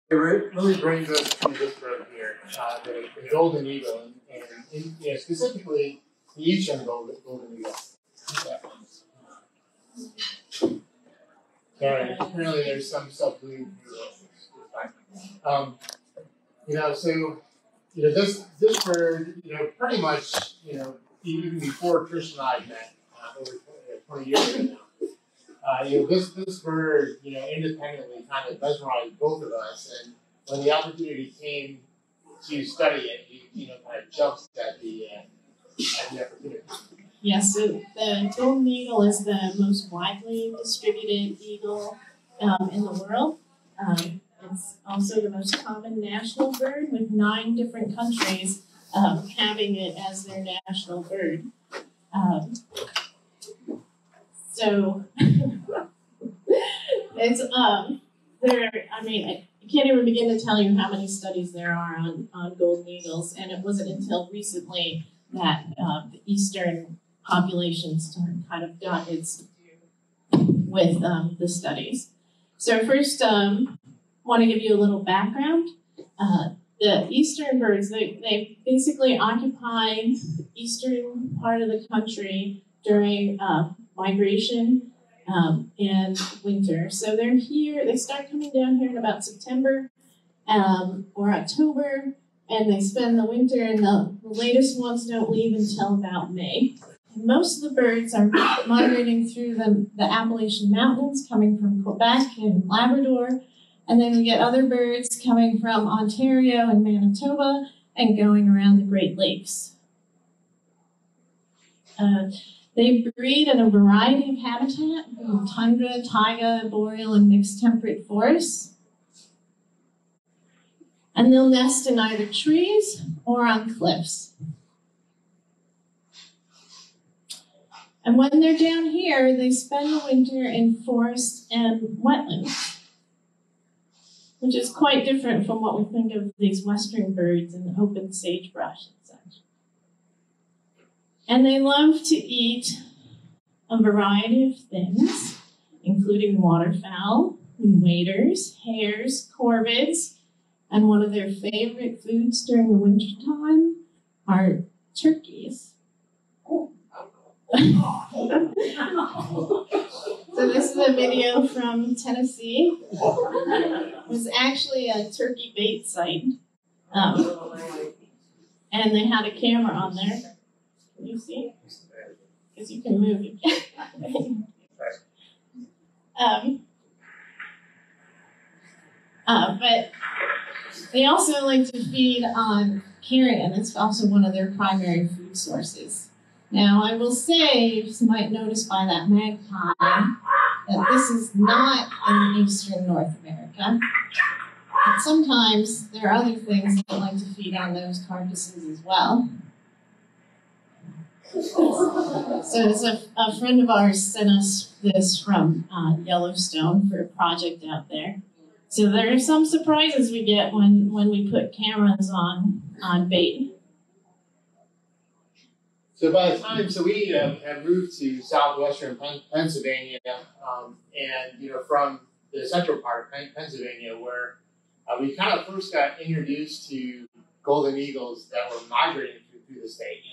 It really brings us to this bird here, the golden eagle, and specifically the eastern golden eagle. Sorry, apparently there's some stuff bleeding through this. This bird, pretty much, even before Trish and I met over 20 years ago now. This bird, independently kind of mesmerized both of us, and when the opportunity came to study it, he, kind of jumps at the opportunity. Yes, so the golden eagle is the most widely distributed eagle in the world. It's also the most common national bird, with 9 different countries having it as their national bird. It's I can't even begin to tell you how many studies there are on golden eagles, and it wasn't until recently that the eastern populations kind of got its due with the studies. So first, want to give you a little background. The eastern birds, they basically occupy the eastern part of the country during migration and winter. So they're here, they start coming down here in about September or October, and they spend the winter, and the latest ones don't leave until about May. And most of the birds are migrating through the Appalachian Mountains, coming from Quebec and Labrador, and then we get other birds coming from Ontario and Manitoba and going around the Great Lakes. They breed in a variety of habitat, tundra, taiga, boreal, and mixed temperate forests. And they'll nest in either trees or on cliffs. And when they're down here, they spend the winter in forests and wetlands, which is quite different from what we think of these western birds in open sagebrush and such. And they love to eat a variety of things, including waterfowl, waders, hares, corvids, and one of their favorite foods during the wintertime are turkeys. So this is a video from Tennessee. It was actually a turkey bait site. And they had a camera on there. Can you see? Because you can move it. But they also like to feed on carrion. It's also one of their primary food sources. Now, I will say, you might notice by that magpie, that this is not in eastern North America. But sometimes there are other things that like to feed on those carcasses as well. So it's a friend of ours sent us this from Yellowstone for a project out there. So there are some surprises we get when we put cameras on bait. So by the time, we have moved to southwestern Pennsylvania, and from the central part of Pennsylvania, where we kind of first got introduced to golden eagles that were migrating through the state.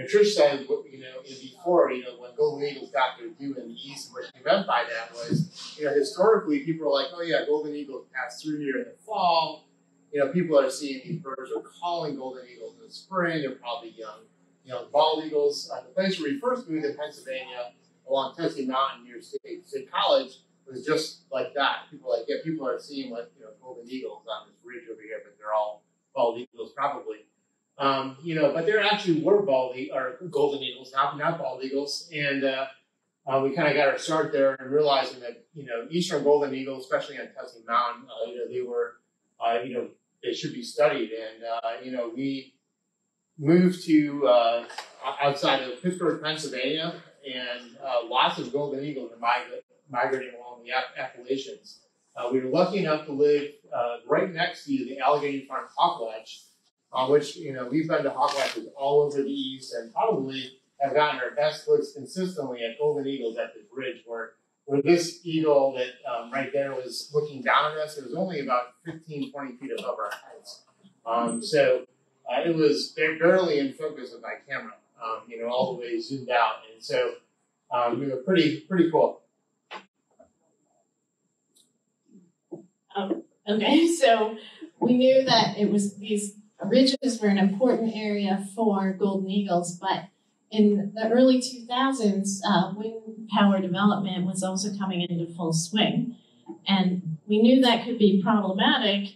Trish said, before, when golden eagles got their due in the east, and what she meant by that was, historically people were like, oh yeah, golden eagles pass through here in the fall. People are seeing these birds are calling golden eagles in the spring. They're probably young. Bald eagles. The place where we first moved in Pennsylvania, along Tennessee Mountain near State College, was just like that. People are seeing golden eagles on this ridge over here, but they're all bald eagles probably. But there actually were golden eagles, not bald eagles, and we kind of got our start there and realizing that eastern golden eagles, especially on Tennessee Mountain, they were they should be studied, and we moved to outside of Pittsburgh, Pennsylvania, and lots of golden eagles are migrating along the Appalachians. We were lucky enough to live right next to the Allegheny Farm Hawkwatch, which we've been to hawkwatches all over the east and probably have gotten our best looks consistently at golden eagles at this ridge where where this eagle that right there was looking down at us, it was only about 15, 20 feet above our heads. So it was barely in focus of my camera, all the way zoomed out. And so we were pretty cool. Okay, so we knew that it was these ridges were an important area for golden eagles, but in the early 2000s, wind power development was also coming into full swing. And we knew that could be problematic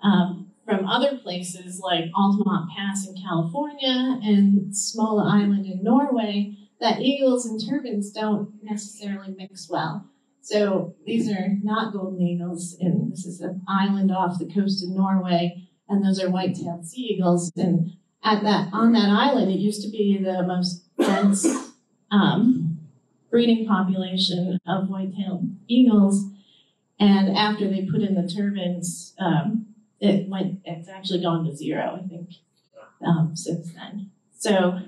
from other places like Altamont Pass in California and Smola Island in Norway, that eagles and turbines don't necessarily mix well. So these are not golden eagles, and this is an island off the coast of Norway, and those are white-tailed sea eagles. And on that island, it used to be the most dense breeding population of white-tailed eagles. And after they put in the turbines, it's actually gone to zero, I think, since then. So,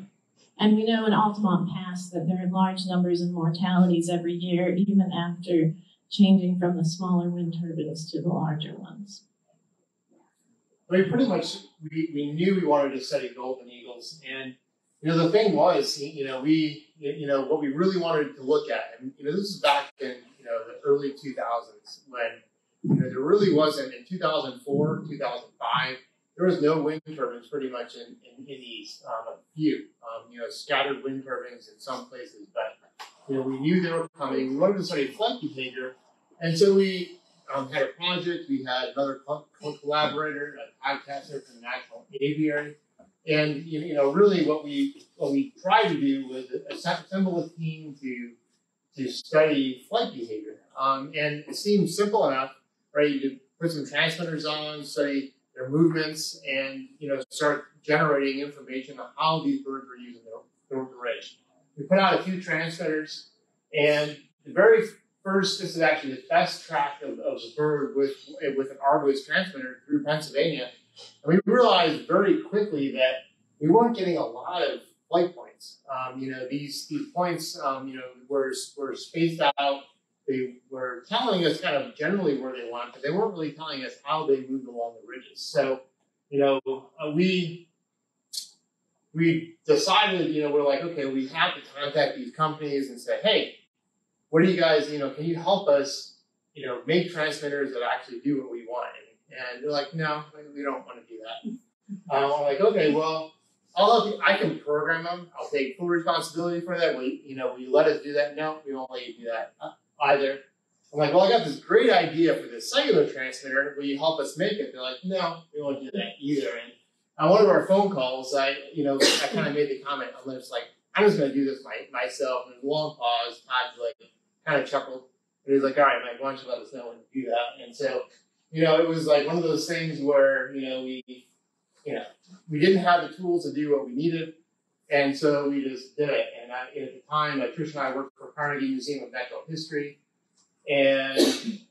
and we know in Altamont Pass that there are large numbers of mortalities every year, even after changing from the smaller wind turbines to the larger ones. We pretty much, we knew we wanted to study golden eagles. And, the thing was, what we really wanted to look at, and, this is back in, the early 2000s when, there really wasn't, in 2004, 2005, there was no wind turbines pretty much in the East, a few, scattered wind turbines in some places, but, we knew they were coming. We wanted to study flight behavior, and so we had a project. We had another collaborator, a podcaster from the National Aviary, and, really what we tried to do was assemble a team to study flight behavior, and it seemed simple enough, right? You could put some transmitters on, study their movements, and start generating information on how these birds were using their range. We put out a few transmitters, and the very first, this is actually the best track of a bird with an Argo's transmitter through Pennsylvania, and we realized very quickly that we weren't getting a lot of flight points. These points, were spaced out. They were telling us kind of generally where they went, but they weren't really telling us how they moved along the ridges. So, we decided, we're like, okay, we have to contact these companies and say, hey, what do you guys, can you help us, make transmitters that actually do what we want? And they're like, no, we don't want to do that. I'm like, okay, well, I'll help you. I can program them. I'll take full responsibility for that. Will you let us do that? No, we won't let you do that either. I'm like, well, I got this great idea for this cellular transmitter. Will you help us make it? They're like, no, we won't do that either. And on one of our phone calls, I kind of made the comment. I'm just going to do this myself. And there's a long pause. Todd kind of chuckled. And he's like, all right, Mike, why don't you let us know when you do that? And so, it was like one of those things where, we didn't have the tools to do what we needed. And so we just did it. And at the time, Trish and I worked for Carnegie Museum of Natural History. And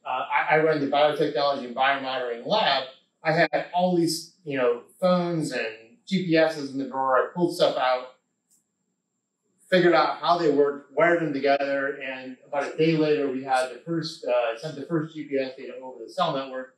I run the biotechnology and biomonitoring lab. I had all these, phones and GPSs in the drawer. I pulled stuff out, figured out how they worked, wired them together, and about a day later, we had sent the first GPS data over the cell network.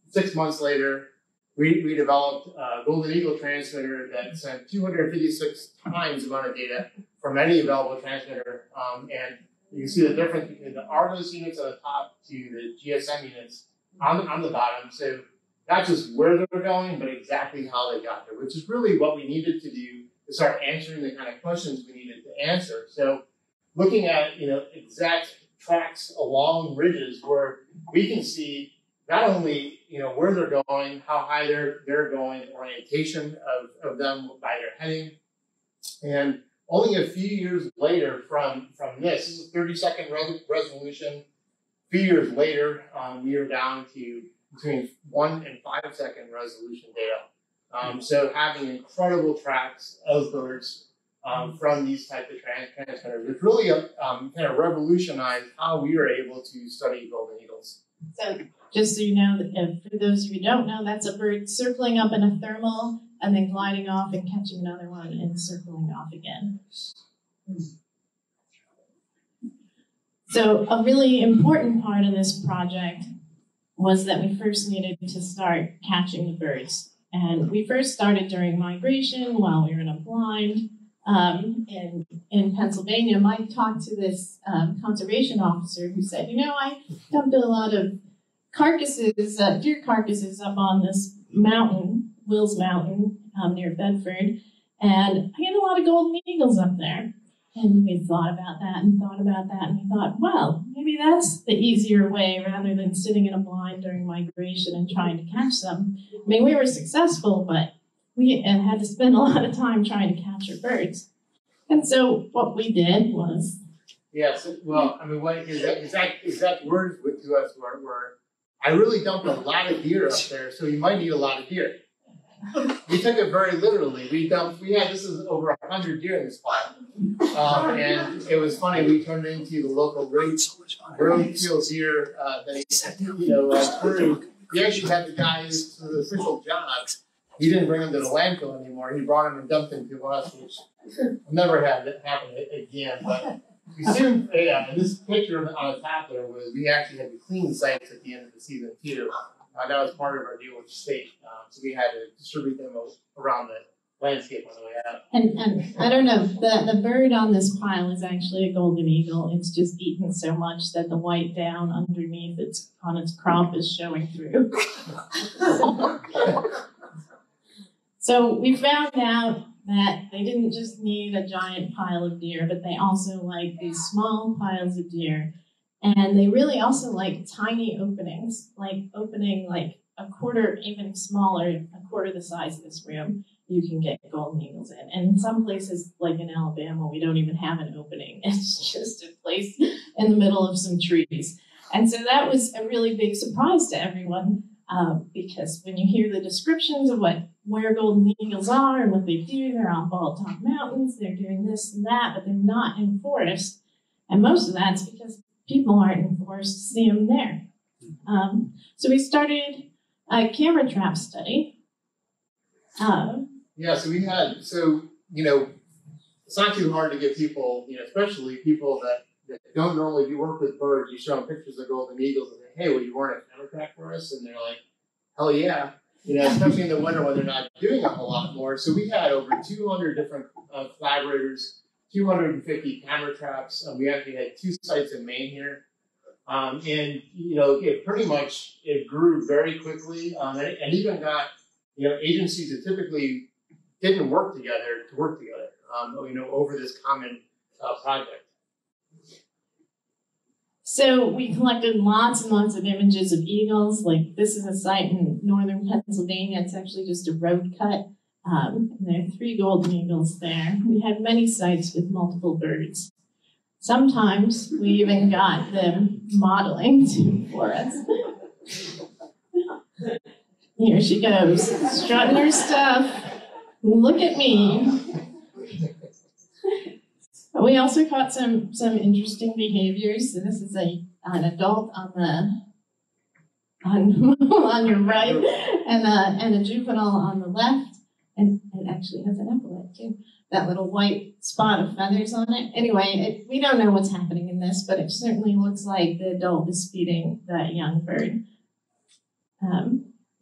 6 months later, we developed a Golden Eagle transmitter that sent 256 times the amount of data from any available transmitter. And you can see the difference between the Argos units on the top to the GSM units on the bottom. So not just where they were going, but exactly how they got there, which is really what we needed to do to start answering the kind of questions we needed to answer. So looking at, exact tracks along ridges where we can see not only, where they're going, how high they're going, the orientation of them by their heading. And only a few years later from this is a 30-second resolution. A few years later, we are down to between 1 and 5 second resolution data. So having incredible tracks of birds from these types of transmitters, which really kind of revolutionized how we are able to study golden eagles. So just so you know, for those of you who don't know, that's a bird circling up in a thermal and then gliding off and catching another one and circling off again. So a really important part of this project was that we first needed to start catching the birds. And we first started during migration while we were in a blind. In Pennsylvania, Mike talked to this conservation officer who said, I dumped a lot of carcasses, deer carcasses up on this mountain, Wills Mountain, near Bedford, and I get a lot of golden eagles up there. And we thought about that, and we thought, well, maybe that's the easier way rather than sitting in a blind during migration and trying to catch them. I mean, we were successful, but we had to spend a lot of time trying to capture birds. And so what we did was... Yes, well, I mean, what exact words to us were, I really dumped a lot of deer up there, so you might need a lot of deer. We took it very literally. This is over 100 deer in this pile. And it was funny, we turned it into the local roadkill deer that crew. We actually had the guys for the official job. He didn't bring them to the landfill anymore. He brought them and dumped them to us, which will never have it happen again. But we soon, and this picture on the top there was, we actually had to clean the sites at the end of the season too. That was part of our deal with the state. So we had to distribute them around the landscape on the way out. And I don't know, the bird on this pile is actually a golden eagle. It's just eaten so much that the white down underneath on its crop is showing through. So we found out that they didn't just need a giant pile of deer, but they also like these small piles of deer. And they really also like tiny openings, like opening like a quarter, even smaller, a quarter the size of this room, you can get golden eagles in. And in some places, like in Alabama, we don't even have an opening. It's just a place in the middle of some trees. And so that was a really big surprise to everyone, because when you hear the descriptions of where golden eagles are and what they do, they're on bald top mountains, they're doing this and that, but they're not in forests. And most of that's because people aren't enforced to see them there. So we started a camera trap study. So it's not too hard to get people, especially people that don't normally work with birds. You show them pictures of golden eagles and say, hey, will you run a camera trap for us? And they're like, hell yeah. Especially in the winter when they're not doing a whole lot more. So we had over 200 different collaborators, 250 camera traps. We actually had 2 sites in Maine here. It grew very quickly. And even got, agencies that typically didn't work together to work together, over this common project. So we collected lots and lots of images of eagles. Like this is a site in northern Pennsylvania. It's actually just a road cut. There are 3 golden eagles there. We had many sites with multiple birds. Sometimes we even got them modeling for us. Here she goes, strutting her stuff. Look at me. We also caught some interesting behaviors. So this is an adult on your right, and a juvenile on the left, and it actually has an epaulet too. That little white spot of feathers on it. Anyway, we don't know what's happening in this, but it certainly looks like the adult is feeding that young bird.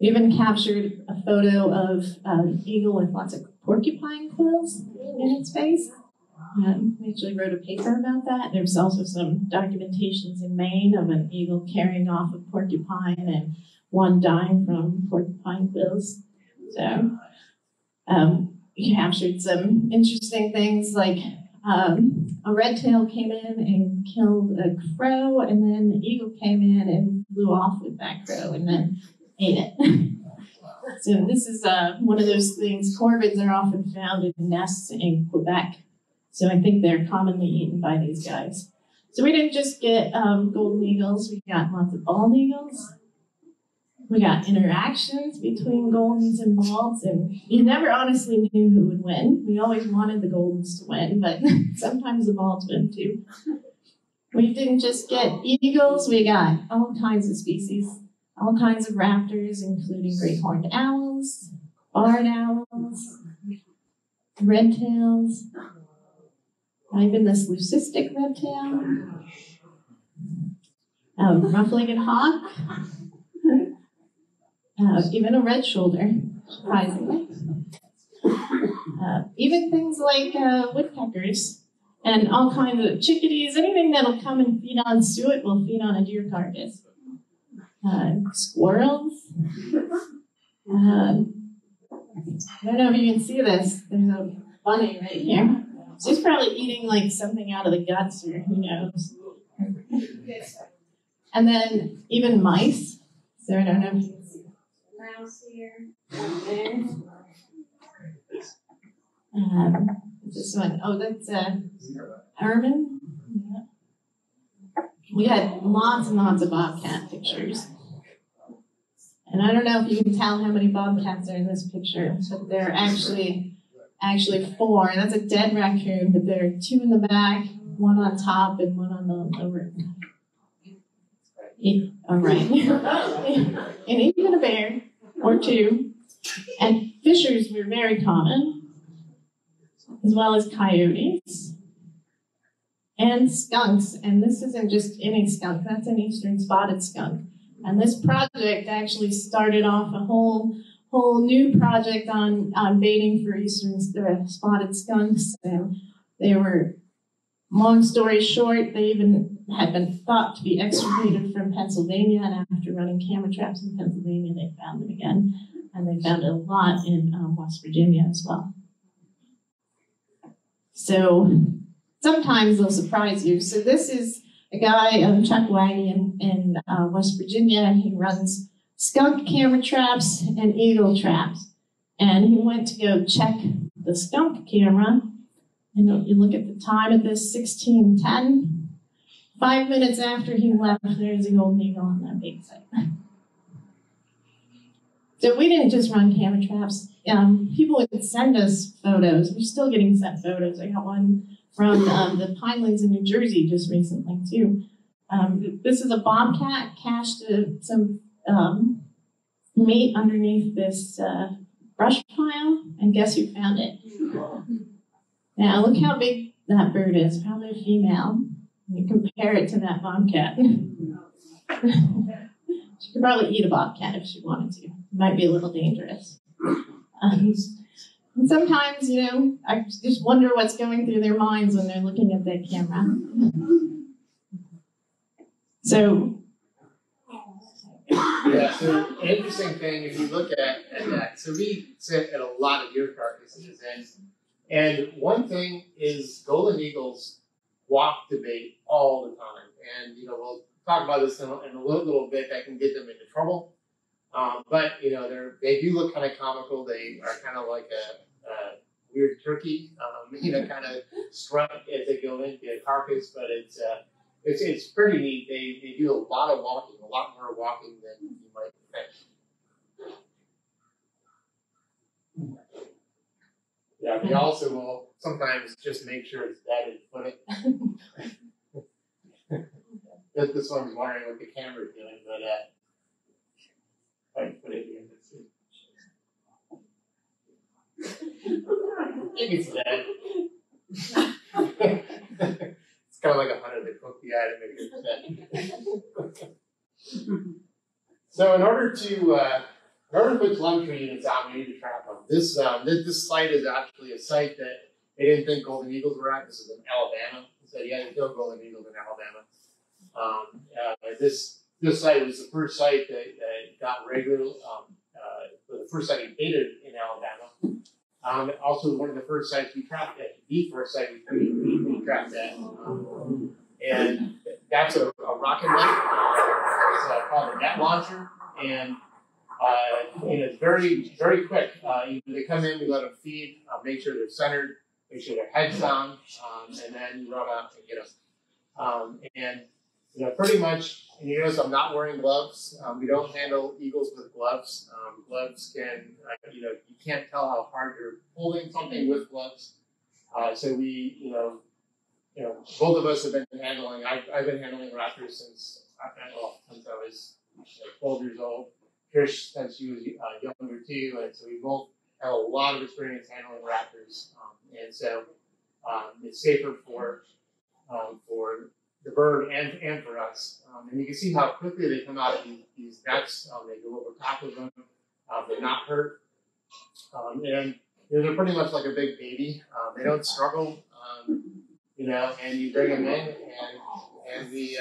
We even captured a photo of an eagle with lots of porcupine quills in its face. We actually wrote a paper about that. There's also some documentations in Maine of an eagle carrying off a porcupine and one dying from porcupine quills. So we captured some interesting things like a red tail came in and killed a crow, and then the eagle came in and flew off with that crow and then ate it. So this is one of those things. Corvids are often found in nests in Quebec. So I think they're commonly eaten by these guys. So we didn't just get golden eagles, we got lots of bald eagles. We got interactions between goldens and balds, and you never honestly knew who would win. We always wanted the goldens to win, but sometimes the balds win too. We didn't just get eagles, we got all kinds of species, all kinds of raptors, including great horned owls, barred owls, red tails, even this leucistic red tail. Rough-legged hawk, even a red shoulder, surprisingly. Even things like woodpeckers and all kinds of chickadees, anything that'll come and feed on suet will feed on a deer carcass. Squirrels. I don't know if you can see this. There's a bunny right here. She's probably eating like something out of the guts or who knows. And then even mice. So I don't know if you can see mouse here. There. This one, oh, that's ermine. Yeah. We had lots and lots of bobcat pictures. And I don't know if you can tell how many bobcats are in this picture, but there are actually 4. That's a dead raccoon, but there are 2 in the back, 1 on top and 1 on the lower. All right. And even a bear or 2. And fishers were very common, as well as coyotes and skunks. And this isn't just any skunk, that's an eastern spotted skunk. And this project actually started off a whole new project on baiting for eastern spotted skunks. And they were, long story short, they even had been thought to be extirpated from Pennsylvania. And after running camera traps in Pennsylvania, they found them again. And they found a lot in West Virginia as well. So sometimes they'll surprise you. So this is a guy, Chuck Wagney in West Virginia. He runs skunk camera traps and eagle traps. And he went to go check the skunk camera. And you look at the time of this, 16:10. 5 minutes after he left, there's a golden eagle on that big site. So we didn't just run camera traps. People would send us photos. We're still getting sent photos. I got one from the Pinelands in New Jersey just recently, too. This is a bobcat cached some meat underneath this brush pile, and guess who found it? Now, look how big that bird is, probably a female. You compare it to that bobcat. She could probably eat a bobcat if she wanted to. It might be a little dangerous. And sometimes, I just wonder what's going through their minds when they're looking at that camera. So, yeah, so an interesting thing, if you look at that, so we sit at a lot of deer carcasses, and one thing is golden eagles walk the bait all the time. And, we'll talk about this in a little bit that can get them into trouble. But, they do look kind of comical. They are kind of like a weird turkey, kind of strut as they go into a carcass. But it's pretty neat. They do a lot of walking, a lot more walking than you might think. Yeah, they also will sometimes just make sure it's dead and put it. This one's wondering what the camera's doing, but I can put it here. I think it's dead. It's kind of like a hunter that cooked the item and it's dead. So in order to put telemetry units out, we need to trap them. This site is actually a site that they didn't think golden eagles were at. This is in Alabama. They said, yeah, there's no golden eagles in Alabama. This site was the first site that got regular, the first site we baited in Alabama. Also one of the first sites we trapped at, the first site we trapped at. And that's a rocket light. It's called a net launcher. And it's very, very quick. They come in, we let them feed, make sure they're centered, make sure their head's down, and then you run out and get them. And pretty much, and you notice I'm not wearing gloves. We don't handle eagles with gloves. Gloves can, you can't tell how hard you're holding something with gloves. So we, both of us have been handling. I've been handling raptors since I was 12 years old. Trish, since she was younger too, and so we both have a lot of experience handling raptors, and so it's safer for the bird and for us. And you can see how quickly they come out of these nets. They go over top of them. They're not hurt. And they're pretty much like a big baby. They don't struggle, and you bring them in and the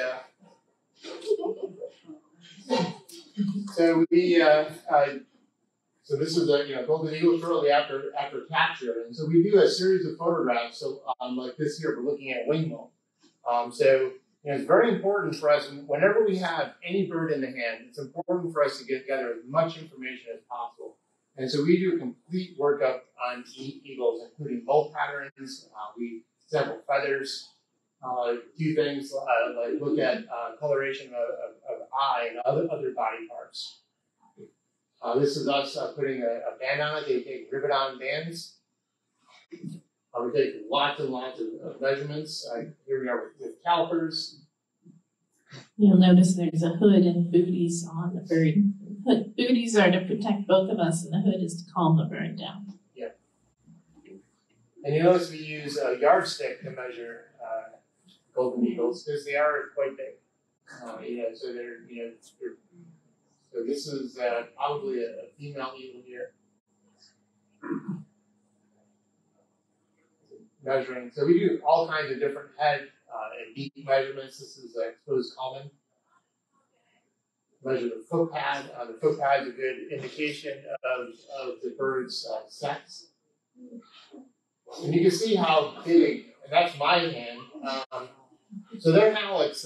so this is a golden eagle shortly after capture, and so we do a series of photographs. So like this here, we're looking at wingmill. So it's very important for us whenever we have any bird in the hand. It's important for us to get together as much information as possible, and so we do a complete workup on eagles, including bolt patterns. We sample feathers. Do things like look at coloration of eye and other body parts. This is us putting a band on it. They take rivet-on bands. We take lots and lots of measurements. Here we are with calipers. You'll notice there's a hood and booties on the bird. Booties are to protect both of us, and the hood is to calm the bird down. Yeah. And you notice we use a yardstick to measure golden eagles because they are quite big. So they're so this is probably a female eagle here. Measuring. So we do all kinds of different head and beak measurements. This is exposed common. Measure the foot pad. The foot pad is a good indication of the bird's sex. And you can see how big, and that's my hand. So their hallux,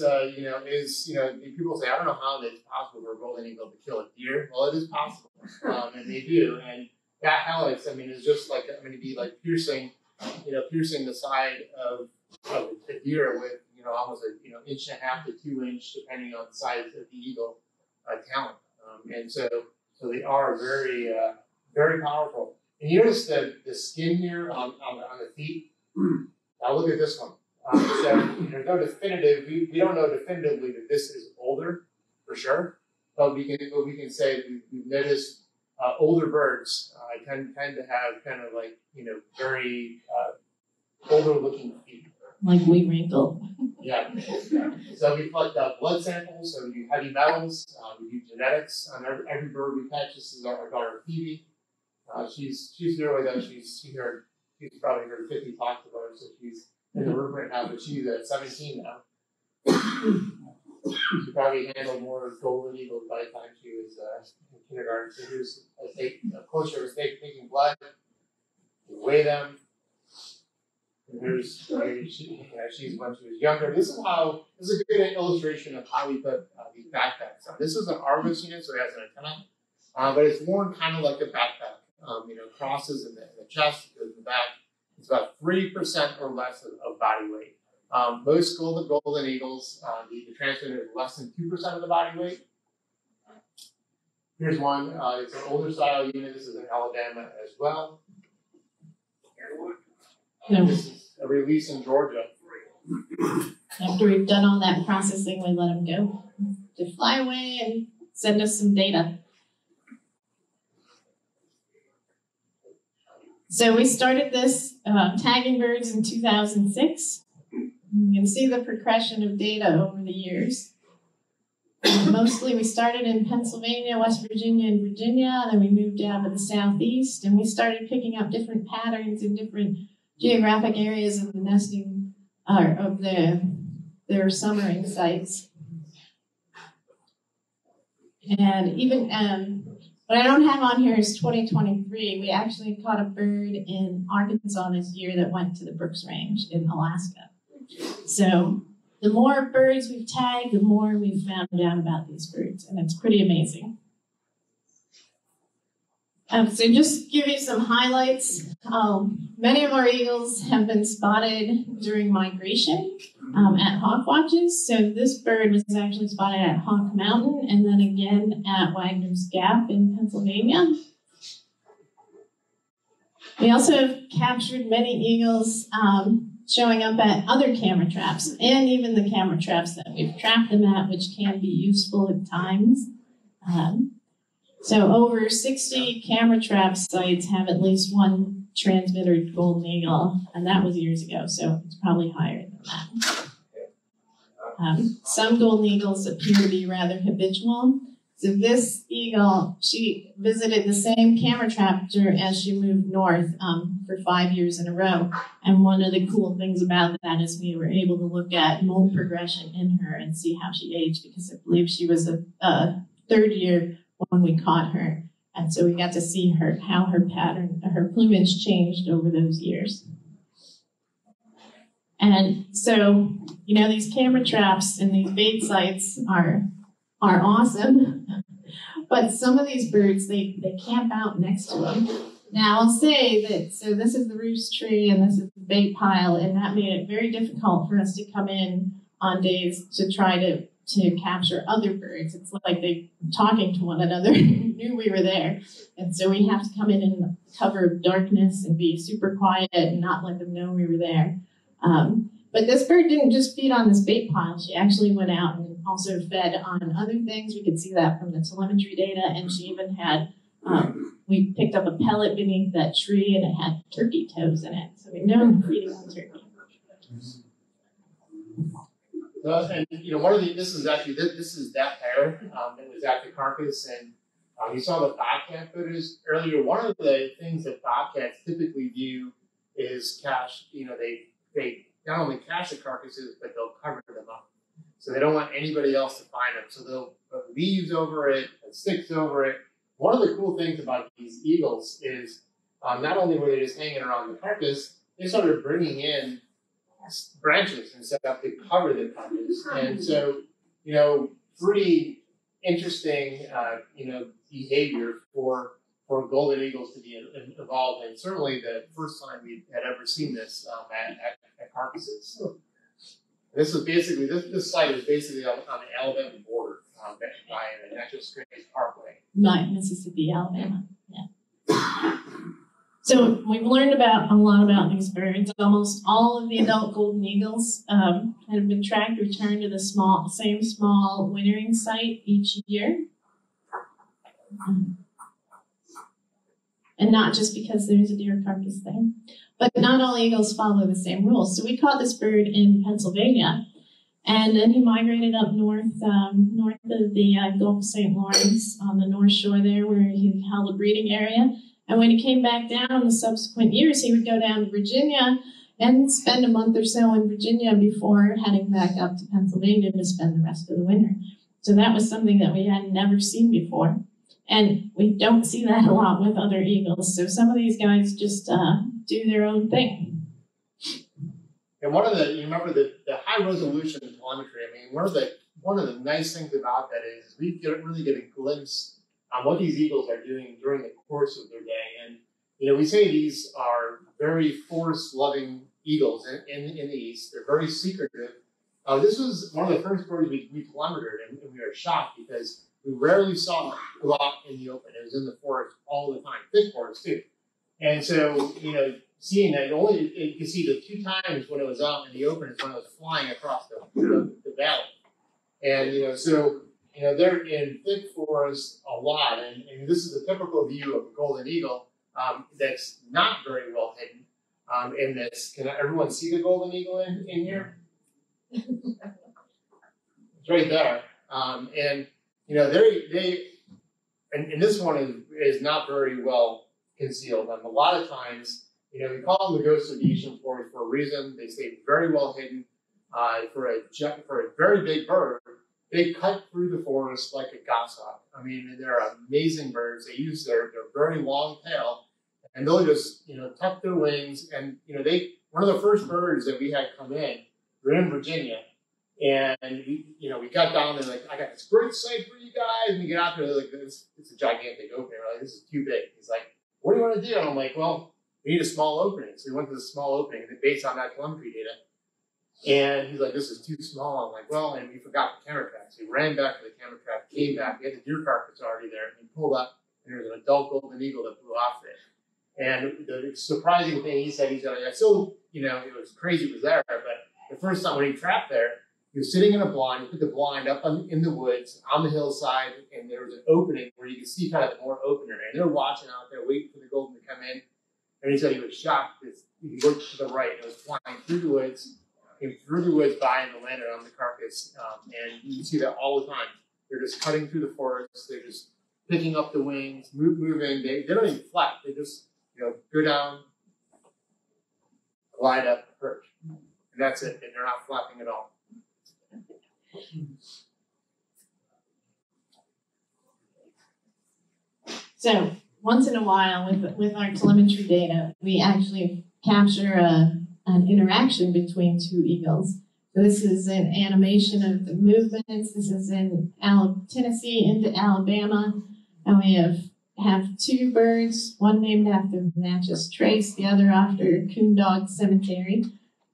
is, people say, I don't know how it's possible for a golden eagle to kill a deer. Well, it is possible, and they do. And that hallux, is just like, be like piercing the side of a deer with, almost a inch and a half to 2 inch, depending on the size of the eagle talent. And so they are very, very powerful. And you notice the skin here on the feet. Now look at this one. So there's no definitive. We don't know definitively that this is older, for sure. But we can say that we've noticed older birds tend to have kind of like very older looking feet. Like we wrinkle. Yeah. So we collect blood samples. So we do heavy metals. We do genetics on every bird we catch. This is our daughter Phoebe. She's here with us. She's probably heard 50 talks about her, so she's in the room right now, but she's at 17 now. She probably handled more golden eagles by the time she was in kindergarten. So here's a closer to snake taking blood. We weigh them. And here's she's when she was younger. This is a good illustration of how we put these backpacks on. This is an Argos unit, so it has an antenna, but it's worn kind of like a backpack. Crosses in the chest, goes in the back. It's about 3% or less of body weight. Most golden eagles, the transmitter is less than 2% of the body weight. Here's one. It's an older style unit. This is in Alabama as well. No. This is a release in Georgia. After we've done all that processing, we let them go to fly away and send us some data. So we started this tagging birds in 2006. You can see the progression of data over the years. Mostly we started in Pennsylvania, West Virginia, and Virginia. Then we moved down to the southeast, and we started picking up different patterns in different geographic areas of the nesting, of their summering sites. And even what I don't have on here is 2023. We actually caught a bird in Arkansas this year that went to the Brooks Range in Alaska. So the more birds we've tagged, the more we've found out about these birds, and it's pretty amazing. So just give you some highlights. Many of our eagles have been spotted during migration at hawk watches. So this bird was actually spotted at Hawk Mountain and then again at Wagner's Gap in Pennsylvania. We also have captured many eagles showing up at other camera traps and even the camera traps that we've trapped them at, which can be useful at times. So over 60 camera trap sites have at least one transmitted golden eagle, and that was years ago, so it's probably higher than that. Some golden eagles appear to be rather habitual. So this eagle, she visited the same camera trap as she moved north for 5 years in a row. And one of the cool things about that is we were able to look at mold progression in her and see how she aged, because I believe she was a third year when we caught her. And so we got to see how her pattern, her plumage changed over those years. And so, these camera traps and these bait sites are awesome, but some of these birds, they camp out next to them. Now, I'll say that, so this is the roost tree and this is the bait pile, and that made it very difficult for us to come in on days to try to capture other birds. It's like they talking to one another knew we were there. And so we have to come in cover of darkness and be super quiet and not let them know we were there. But this bird didn't just feed on this bait pile. She actually went out and also fed on other things. We could see that from the telemetry data. And she even had, we picked up a pellet beneath that tree and it had turkey toes in it. So we know feeding on turkey. And one of the this is that pair that was at the carcass, and you saw the bobcat photos earlier. One of the things that bobcats typically do is cache. They not only cache the carcasses, but they'll cover them up. So they don't want anybody else to find them. So they'll put leaves over it and sticks over it. One of the cool things about these eagles is not only were they just hanging around the carcass, they started bringing in branches and set up to cover the carcass. And so, pretty interesting, behavior for golden eagles to be involved in. Certainly the first time we had ever seen this at carcasses. So this was basically, this site is basically on the Alabama border by the Natural Springs Parkway. Right, Mississippi, Alabama, yeah. So we've learned a lot about these birds. Almost all of the adult golden eagles that have been tracked return to the same small wintering site each year. And not just because there's a deer carcass there. But not all eagles follow the same rules. So we caught this bird in Pennsylvania, and then he migrated up north of the Gulf of St. Lawrence on the North Shore there, where he held a breeding area. And when he came back down in the subsequent years, he would go down to Virginia and spend a month or so in Virginia before heading back up to Pennsylvania to spend the rest of the winter. So that was something that we had never seen before. And we don't see that a lot with other eagles. So some of these guys just do their own thing. And you remember the high resolution telemetry. I mean, one of the nice things about that is we really get a glimpse on what these eagles are doing during the course of their day. And we say these are very forest-loving eagles in the east. They're very secretive. This was one of the first birds we telemetered, and we were shocked because we rarely saw them go out in the open. It was in the forest all the time, thick forest too. And so, seeing that, you can see the two times when it was out in the open is when it was flying across the valley. And, they're in thick forest a lot. And this is a typical view of a golden eagle that's not very well hidden. In this, can everyone see the golden eagle in here? It's right there. And this one is not very well concealed. A lot of times, we call them the ghosts of the Eastern Forest for a reason. They stay very well hidden. For a very big bird, they cut through the forest like a goshawk. I mean, they're amazing birds. They use their very long tail, and they'll just tuck their wings. And one of the first birds that we had come in, we're in Virginia. And we got down there, I got this great site for you guys. And we get out there, it's a gigantic opening. We're like, this is too big. He's like, what do you want to do? And I'm like, well, we need a small opening. So we went to the small opening based on that telemetry data. And he's like, this is too small. I'm like, well, and we forgot the camera trap. So we ran back to the camera trap, came back. We had the deer carcass already there. And he pulled up, and there was an adult golden eagle that flew off there. And the surprising thing, he said, it was crazy it was there. But the first time when he trapped there, he was sitting in a blind. He put the blind up in the woods on the hillside, and there was an opening where you could see kind of the more opener. And they're watching out there, waiting for the golden to come in. And he said he was shocked because he looked to the right. It was flying through the woods, came through the woods by and landed on the carcass. And you see that all the time. They're just cutting through the forest. They're just picking up the wings, moving. They don't even flap. They just go down, glide up, perch, and that's it. And they're not flapping at all. So once in a while, with our telemetry data, we actually capture an interaction between two eagles. So this is an animation of the movements. This is in Tennessee into Alabama, and we have two birds, one named after Natchez Trace, the other after Coondog Cemetery.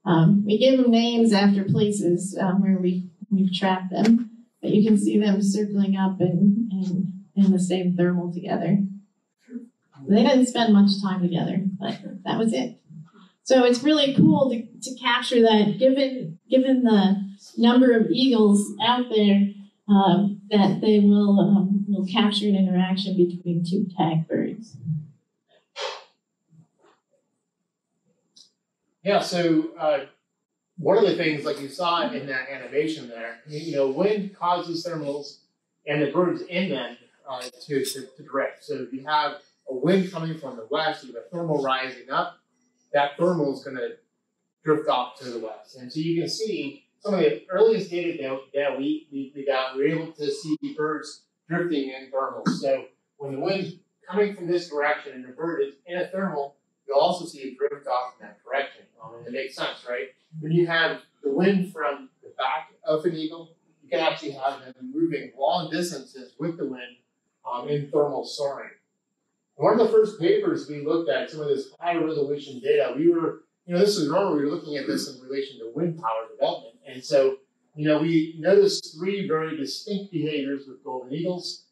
We give them names after places where we've trapped them, but you can see them circling up in the same thermal together. They didn't spend much time together, but that was it. So it's really cool to capture that, given the number of eagles out there, that they will capture an interaction between two tag birds. Yeah, so one of the things, like you saw in that animation there, wind causes thermals and the birds in them to drift. So if you have a wind coming from the west, you have a thermal rising up, that thermal is going to drift off to the west. And so you can see some of the earliest data that we got, we were able to see birds drifting in thermals. So when the wind's coming from this direction and the bird is in a thermal, you'll also see it drift off in that direction. And it makes sense, right? When you have the wind from the back of an eagle, you can actually have them moving long distances with the wind in thermal soaring. One of the first papers we looked at, some of this high resolution data, we were, this is normal, we were looking at this in relation to wind power development. And so, we noticed three very distinct behaviors with golden eagles.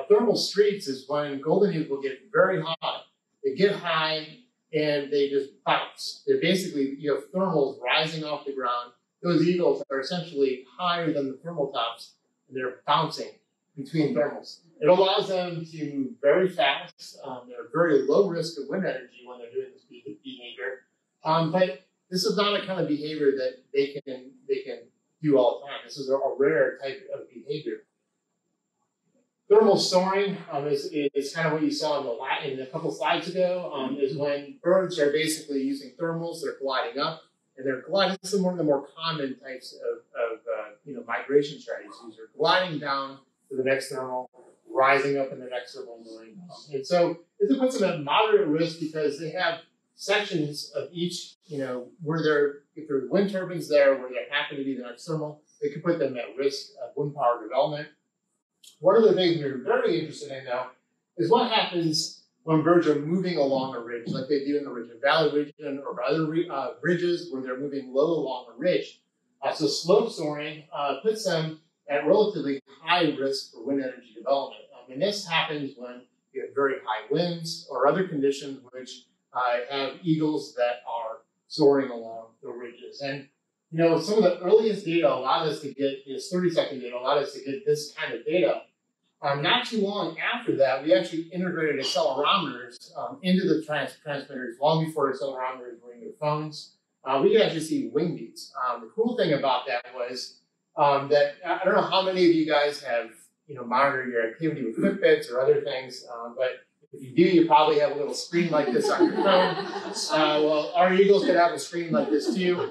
Thermal streaks is when golden eagles get very hot. They get high and they just bounce. They're basically, thermals rising off the ground. Those eagles are essentially higher than the thermal tops, and they're bouncing between thermals. It allows them to move very fast. They're very low risk of wind energy when they're doing this behavior. But this is not a kind of behavior that they can do all the time. This is a rare type of behavior. Thermal soaring is kind of what you saw in a couple slides ago, is when birds are basically using thermals, they're gliding up, and they're gliding. This is one of the more common types of migration strategies. They're gliding down to the next thermal, rising up in the next thermal, and going down. And so this puts them at moderate risk because they have sections of each, where if there are wind turbines there, where there happen to be the next thermal, they could put them at risk of wind power development. One of the things we're very interested in, though, is what happens when birds are moving along a ridge, like they do in the Ridge and Valley region or other ridges where they're moving low along a ridge. So slope soaring puts them at relatively high risk for wind energy development. And this happens when you have very high winds or other conditions which have eagles that are soaring along the ridges. And some of the earliest data allowed us to get this 30-second data, allowed us to get this kind of data. Not too long after that, we actually integrated accelerometers into the transmitters long before accelerometers were in your phones. We could actually see wing beats. The cool thing about that was that I don't know how many of you guys have monitored your activity with Fitbits or other things, but if you do, you probably have a little screen like this on your phone. Well, our eagles could have a screen like this too.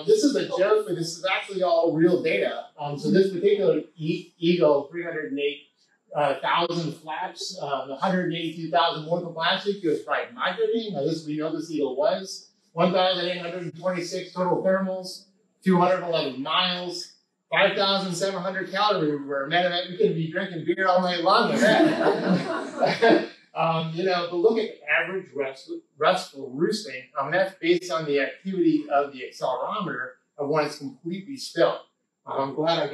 This is a joke, but this is actually all real data. So this particular eagle, 308,000 flaps, 182,000 more than last week. It was probably migrating. We know this eagle was. 1,826 total thermals, 211 miles, 5,700 calories. We could be drinking beer all night long with that. But look at the average restful roosting. That's based on the activity of the accelerometer of when it's completely still. I'm glad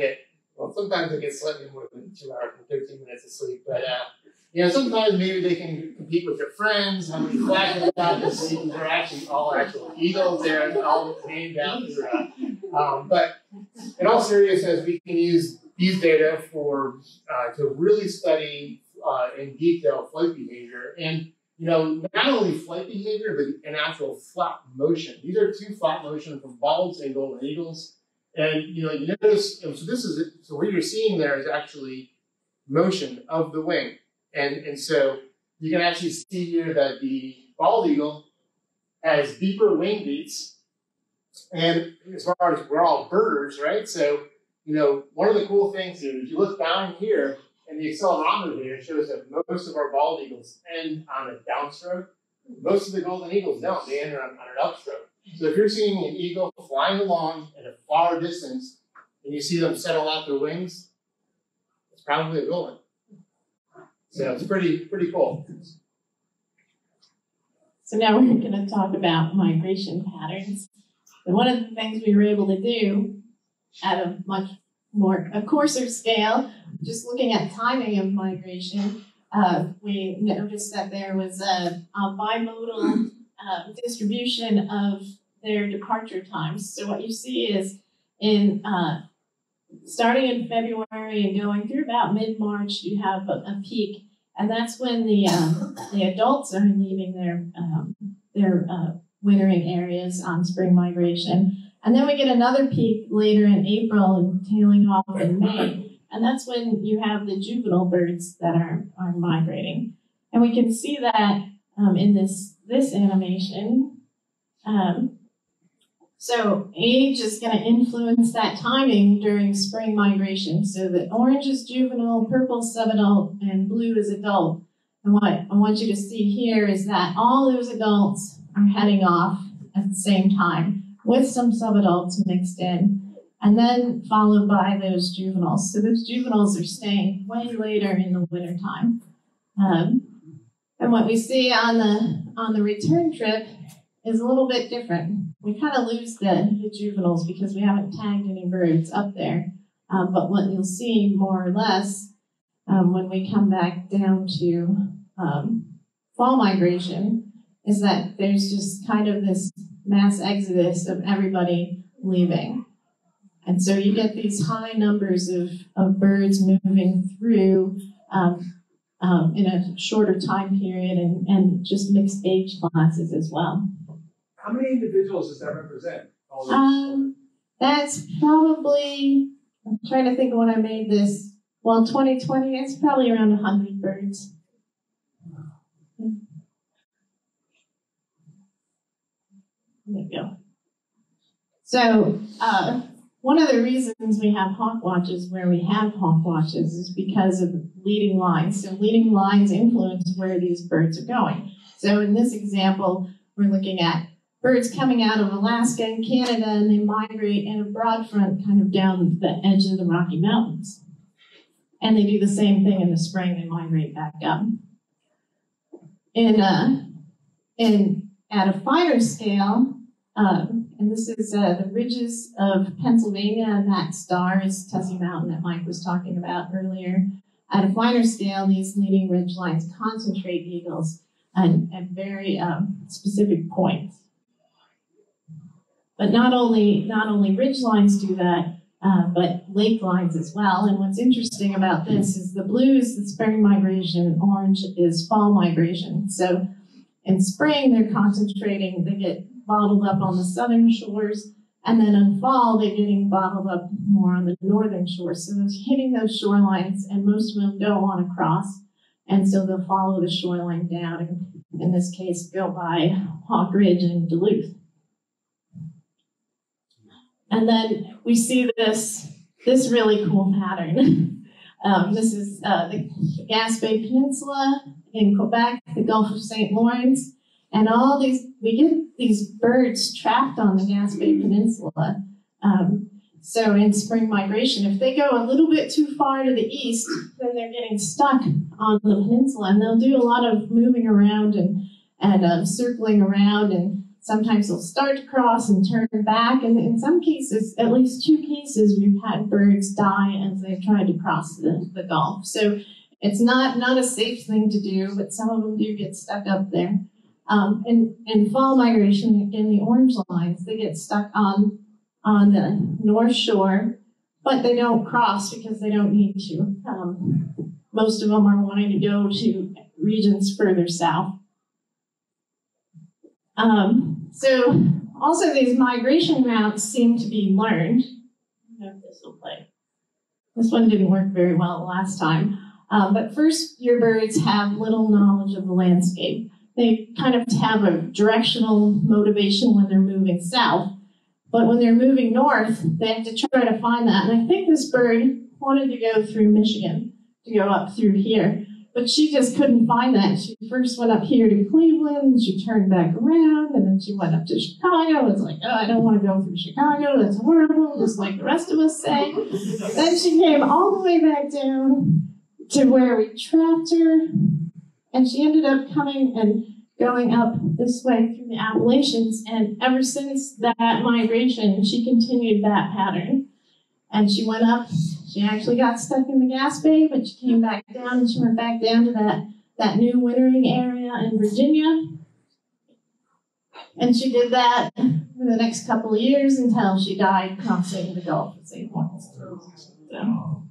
sometimes I get slightly more than 2 hours and 13 minutes of sleep, but sometimes maybe they can compete with their friends. How many flags they got to see? They're actually all actual eagles. They're all named after. But in all seriousness, we can use these data to really study in detail flight behavior. And not only flight behavior, but an actual flat motion. These are two flat motion from balds and golden eagles. And, you notice, so what you're seeing there is actually motion of the wing. And so you can actually see here that the bald eagle has deeper wing beats. And as far as we're all birders, right? So, one of the cool things here, if you look down here, and the accelerometer here shows that most of our bald eagles end on a downstroke. Most of the golden eagles don't. They end on an upstroke. So if you're seeing an eagle flying along at a far distance and you see them settle out their wings, it's probably a golden. So it's pretty cool. So now we're going to talk about migration patterns. And one of the things we were able to do at a much a coarser scale, just looking at timing of migration, we noticed that there was a bimodal distribution of their departure times. So what you see is starting in February and going through about mid-March, you have a peak, and that's when the adults are leaving their wintering areas on spring migration. And then we get another peak later in April and tailing off in May. And that's when you have the juvenile birds that are migrating. And we can see that in this animation. So age is going to influence that timing during spring migration. So the orange is juvenile, purple subadult, and blue is adult. And what I want you to see here is that all those adults are heading off at the same time, with some subadults mixed in, and then followed by those juveniles. So those juveniles are staying way later in the wintertime. And what we see on the return trip is a little bit different. We kind of lose the juveniles because we haven't tagged any birds up there. But what you'll see more or less when we come back down to fall migration is that there's just kind of this mass exodus of everybody leaving. And so you get these high numbers of birds moving through in a shorter time period and just mixed age classes as well. How many individuals does that represent? That's probably, I'm trying to think of when I made this. Well, 2020, it's probably around 100 birds. There you go. So one of the reasons we have hawk watches where we have hawk watches is because of leading lines. So leading lines influence where these birds are going. So in this example, we're looking at birds coming out of Alaska and Canada, and they migrate in a broad front kind of down the edge of the Rocky Mountains. And they do the same thing in the spring, they migrate back up. At a finer scale, and this is the ridges of Pennsylvania, and that star is Tussey Mountain that Mike was talking about earlier. At a finer scale, these leading ridge lines concentrate eagles at very specific points. But not only ridge lines do that, but lake lines as well. And what's interesting about this is the blue is the spring migration, and orange is fall migration. So in spring, they're concentrating, they get bottled up on the southern shores, and then in fall, they're getting bottled up more on the northern shores. So they're hitting those shorelines, and most of them don't want to cross, and so they'll follow the shoreline down, and in this case, go by Hawk Ridge and Duluth. And then we see this really cool pattern. This is the Gaspé Peninsula in Quebec, the Gulf of St. Lawrence, and all these, we get these birds trapped on the Gaspé Peninsula. So in spring migration, if they go a little bit too far to the east, then they're getting stuck on the peninsula, and they'll do a lot of moving around and circling around, and sometimes they'll start to cross and turn back, and in some cases, at least 2 cases, we've had birds die as they tried to cross the Gulf. So it's not a safe thing to do, but some of them do get stuck up there. In fall migration, in the orange lines, they get stuck on the north shore, but they don't cross because they don't need to. Most of them are wanting to go to regions further south. So also these migration routes seem to be learned. I don't know if this will play. This one didn't work very well last time. But first, your birds have little knowledge of the landscape. They kind of have a directional motivation when they're moving south. But when they're moving north, they have to try to find that. And I think this bird wanted to go through Michigan, to go up through here. But she just couldn't find that. She first went up here to Cleveland, she turned back around, and then she went up to Chicago. It's like, oh, I don't want to go through Chicago. That's horrible, just like the rest of us say. Then she came all the way back down to where we trapped her, and she ended up coming and going up this way through the Appalachians, and ever since that migration, she continued that pattern. And she went up, she actually got stuck in the Gas Bay, but she came back down, and she went back down to that new wintering area in Virginia. And she did that for the next couple of years until she died crossing the Gulf of St. Lawrence. So.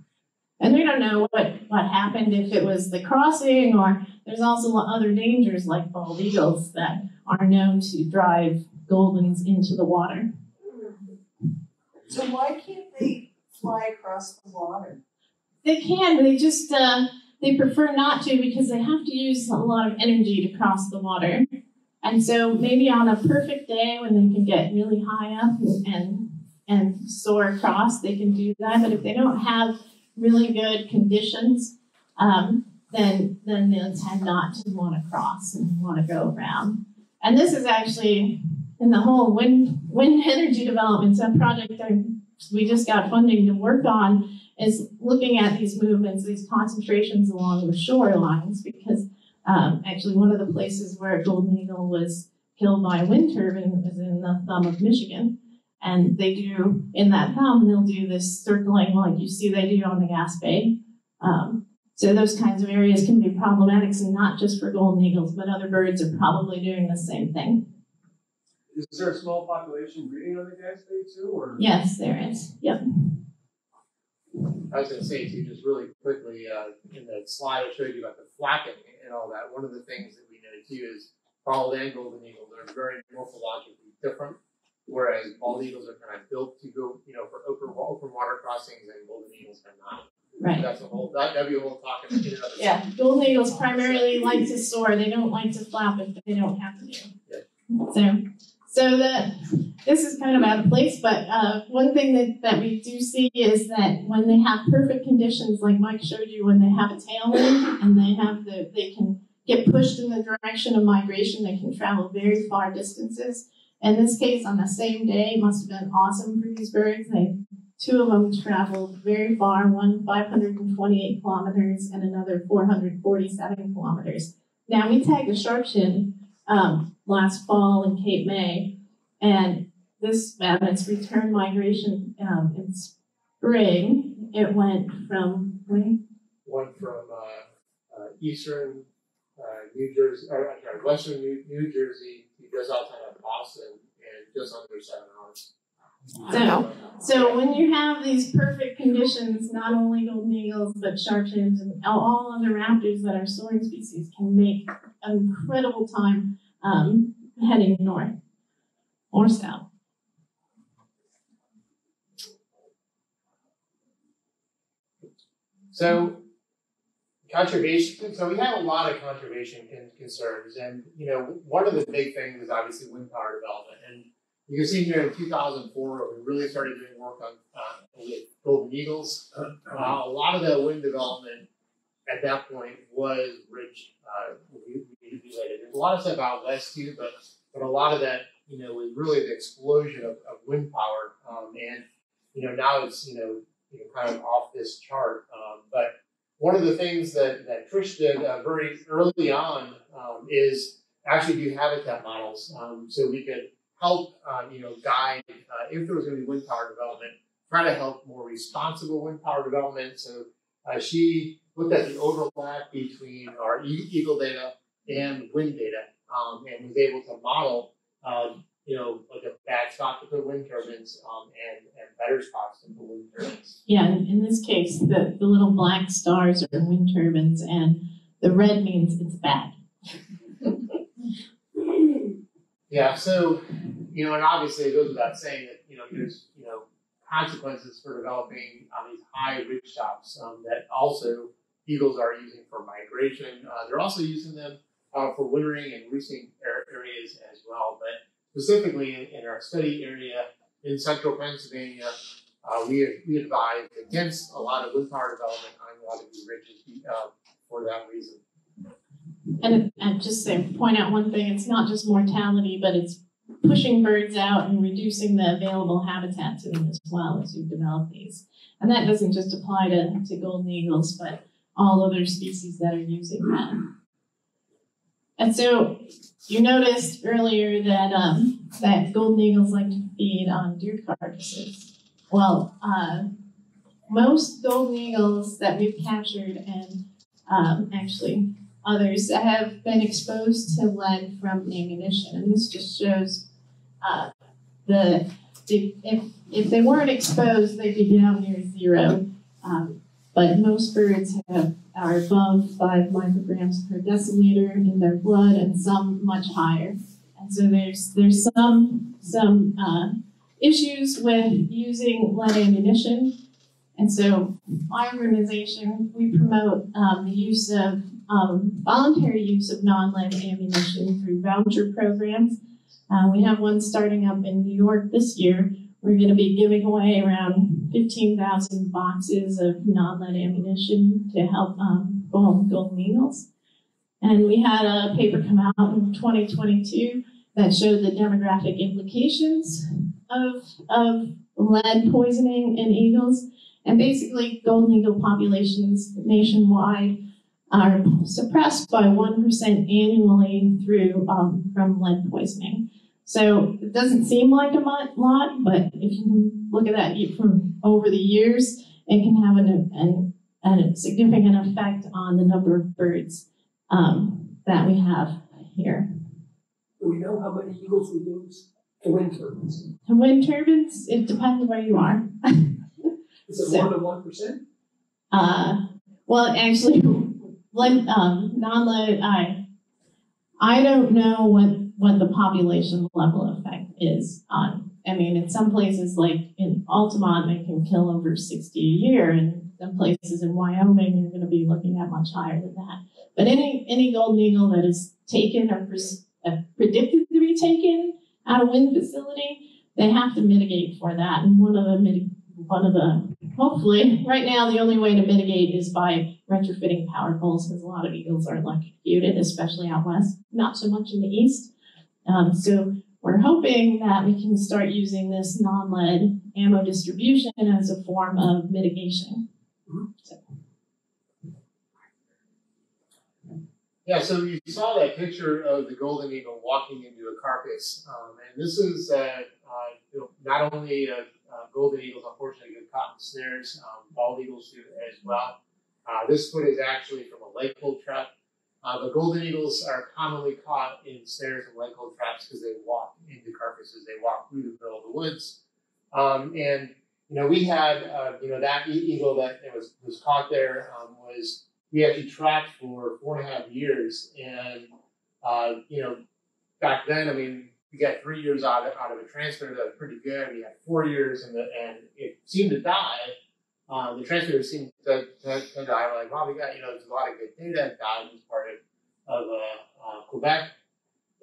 And we don't know what happened, if it was the crossing, or there's also other dangers like bald eagles that are known to drive goldens into the water. So why can't they fly across the water? They can, they just, they prefer not to because they have to use a lot of energy to cross the water. And so maybe on a perfect day when they can get really high up and soar across, they can do that. But if they don't have really good conditions, then they'll tend not to want to cross and want to go around. And this is actually in the whole wind energy development. So a project we just got funding to work on is looking at these movements, these concentrations along the shorelines, because actually one of the places where a golden eagle was killed by a wind turbine was in the thumb of Michigan. And they do, in that thumb, they'll do this circling like you see they do on the Gas Bay. So those kinds of areas can be problematic, and not just for golden eagles, but other birds are probably doing the same thing. Is there a small population breeding on the Gas Bay too? Or? Yes, there is. Yep. I was going to say, too, just really quickly, in the slide I showed you about the flapping and all that, one of the things that we know, too, is bald and golden eagles are very morphologically different, whereas bald eagles are kind of built to go, for open water crossings, and golden eagles are not. Right. That's that'd be a whole talk in another Yeah, golden eagles primarily like to soar. They don't like to flap if they don't have to do. Yeah. So this is kind of out of place, but one thing that we do see is that when they have perfect conditions, like Mike showed you, when they have a tailwind and they can get pushed in the direction of migration, they can travel very far distances. In this case, on the same day, it must have been awesome for these birds. Two of them traveled very far, one 528 kilometers and another 447 kilometers. Now, we tagged a sharpshin last fall in Cape May, and this, at its return migration in spring, it went from eastern New Jersey, western New Jersey to just outside of Boston, and just under 7 hours. So when you have these perfect conditions, not only golden eagles, but sharpshins and all other raptors that are soaring species can make an incredible time heading north or south. So conservation. So we have a lot of conservation concerns, and one of the big things is obviously wind power development. And you can see here in 2004, we really started doing work on with golden eagles. A lot of the wind development at that point was ridge related. There's a lot of stuff out west too, but a lot of that was really the explosion of wind power. And now it's kind of off this chart. But one of the things that Trish did very early on is actually do habitat models, so we could help guide if there was going to be wind power development, try to help more responsible wind power development. So she looked at the overlap between our eagle data and wind data, and was able to model like a bad spot to put wind turbines and better spots to put wind turbines. Yeah, in this case, the little black stars are wind turbines, and the red means it's bad. Yeah, so, and obviously it goes without saying that, there's, consequences for developing these high ridge tops that also eagles are using for migration. They're also using them for wintering and roosting areas as well. But specifically in our study area in central Pennsylvania, we advise against a lot of wind power development on a lot of these ridges for that reason. And just to point out one thing, it's not just mortality, but it's pushing birds out and reducing the available habitat to them as well as you develop these. And that doesn't just apply to golden eagles, but all other species that are using that. And so you noticed earlier that golden eagles like to feed on deer carcasses. Well, most golden eagles that we've captured, and actually others that have been exposed to lead from ammunition, and this just shows if they weren't exposed, they'd be down near zero. But most birds are above 5 micrograms per deciliter in their blood, and some much higher. And so there's some issues with using lead ammunition. And so my organization, we promote the use of voluntary use of non-lead ammunition through voucher programs. We have one starting up in New York this year. We're going to be giving away around 15,000 boxes of non-lead ammunition to help golden eagles. And we had a paper come out in 2022 that showed the demographic implications of lead poisoning in eagles. And basically, golden eagle populations nationwide are suppressed by 1% annually through from lead poisoning. So it doesn't seem like a lot, but if you look at that from over the years, it can have a significant effect on the number of birds that we have here. Do we know how many eagles we lose to wind turbines? To wind turbines, it depends where you are. Is it more than 1%? Well, actually, non-lead, I don't know what the population level effect is on. I mean, in some places, like in Altamont, they can kill over 60 a year, and some places in Wyoming, you're going to be looking at much higher than that. But any golden eagle that is taken or predicted to be taken out of wind facility, they have to mitigate for that. And one of the hopefully, right now, the only way to mitigate is by retrofitting power poles, because a lot of eagles are electrocuted, especially out west, not so much in the east. So we're hoping that we can start using this non-lead ammo distribution as a form of mitigation. So. Yeah, so you saw that picture of the golden eagle walking into a carcass, and this is not only golden eagles, unfortunately, get caught in snares. Bald eagles do as well. This footage is actually from a lake hold trap. But golden eagles are commonly caught in snares and lake hold traps because they walk into carcasses. They walk through the middle of the woods. And we had that eagle that was caught there we actually tracked for 4.5 years. And back then, I mean, we got 3 years out of a transmitter that was pretty good. We had 4 years, and it seemed to die. The transmitter seemed to die. We're like, wow, we got there's a lot of good data. It died as part of Quebec,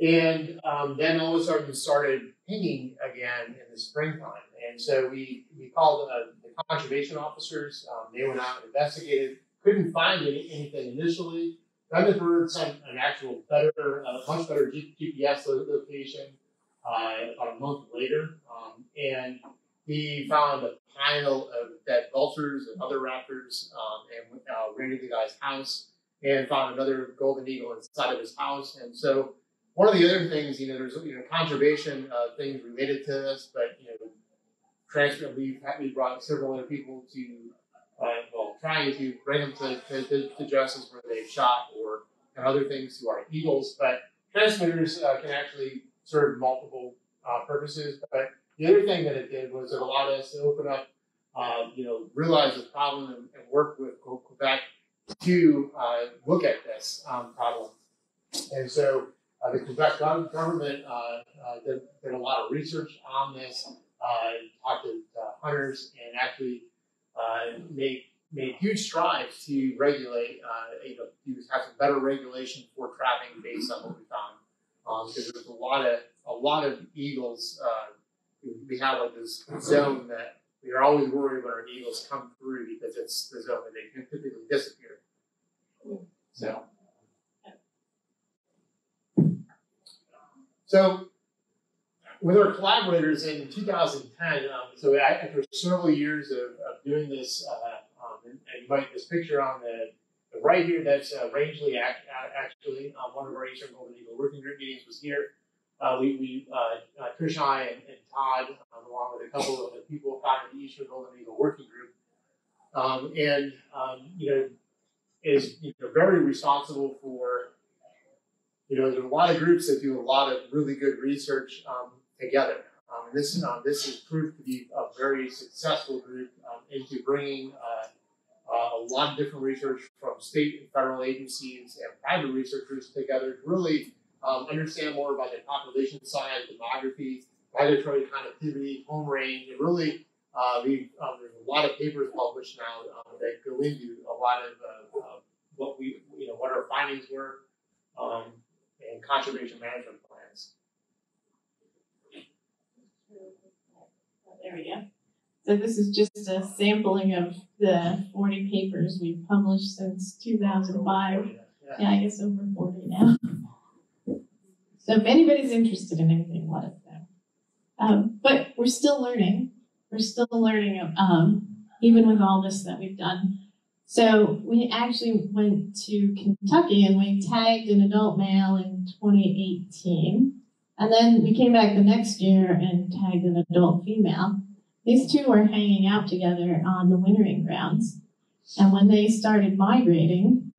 and then all of a sudden started pinging again in the springtime. And so we called the conservation officers. They went out and investigated. Couldn't find anything initially. Then the bird sent an actual much better GPS location about a month later, and he found a pile of dead vultures and other raptors, and ran into the guy's house and found another golden eagle inside of his house. And so one of the other things, there's conservation things related to this, but we brought several other people to trying to bring them to justice where they've shot and other things to our eagles. But transmitters can actually serve multiple purposes. But the other thing that it did was it allowed us to open up, realize the problem and work with Quebec to look at this problem. And so the Quebec government did a lot of research on this, talked to hunters, and actually made huge strides to regulate, to have some better regulation for trapping based on what we found. Because there's a lot of eagles. We have like this zone that we are always worried when our eagles come through because it's the zone that they can typically disappear. So with our collaborators in 2010, so after several years of doing this, and you might this picture on the right here, that's Rangeley actually. One of our Eastern Golden Eagle working group meetings was here. Trish and I and Todd, along with a couple of the people founded the Eastern Golden Eagle working group, is very responsible for. There's a lot of groups that do a lot of really good research together. And this has proved to be a very successful group into bringing a lot of different research from state and federal agencies and private researchers together to really understand more about the population size, demography, migratory connectivity, home range, and really there's a lot of papers published now that go into a lot of what our findings were. And conservation management plans. There we go. So this is just a sampling of the 40 papers we've published since 2005. Yeah, I guess over 40 now. So if anybody's interested in anything, let us know. But we're still learning. We're still learning, even with all this that we've done. So we actually went to Kentucky and we tagged an adult male in 2018. And then we came back the next year and tagged an adult female. These two were hanging out together on the wintering grounds. And when they started migrating,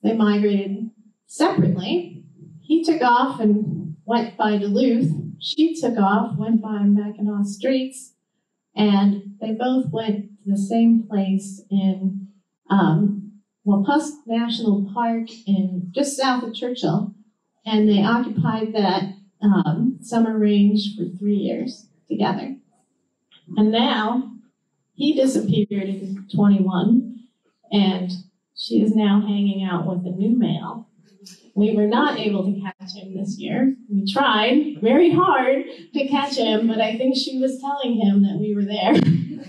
they migrated separately. He took off and went by Duluth. She took off, went by Mackinac Straits. And they both went to the same place in Wapusk National Park in just south of Churchill, and they occupied that summer range for 3 years together. And now he disappeared in 21, and she is now hanging out with a new male. We were not able to catch him this year. We tried very hard to catch him, but I think she was telling him that we were there.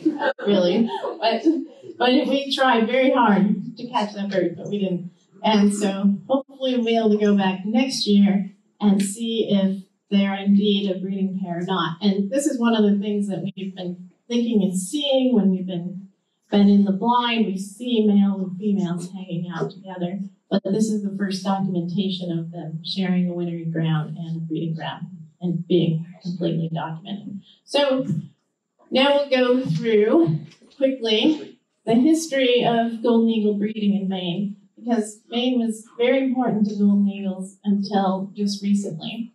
Not really, but we tried very hard to catch that bird, but we didn't. And so hopefully we'll be able to go back next year and see if they're indeed a breeding pair or not. And this is one of the things that we've been thinking and seeing when we've been in the blind. We see males and females hanging out together, but this is the first documentation of them sharing a wintering ground and a breeding ground and being completely documented. So now we'll go through quickly the history of golden eagle breeding in Maine, because Maine was very important to golden eagles until just recently.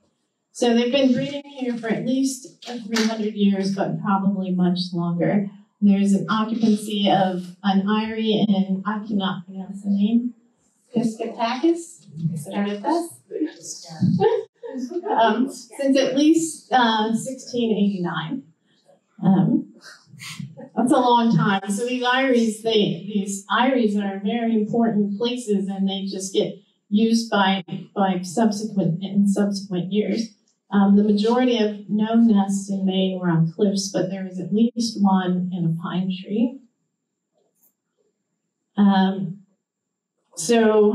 So they've been breeding here for at least 300 years, but probably much longer. There's an occupancy of an eyrie in, I cannot pronounce the name, Piscataquis? Is that what that's? Since at least 1689. That's a long time. So these eyries are very important places, and they just get used by subsequent years. The majority of known nests in Maine were on cliffs, but there was at least one in a pine tree. So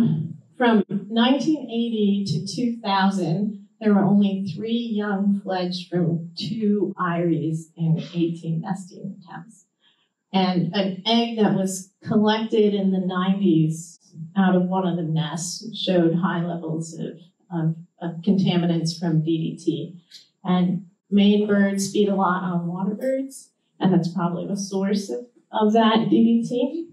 from 1980 to 2000, there were only 3 young fledged from 2 eyries and 18 nesting attempts. And an egg that was collected in the 90s out of one of the nests showed high levels of contaminants from DDT. And Maine birds feed a lot on water birds, and that's probably the source of that DDT.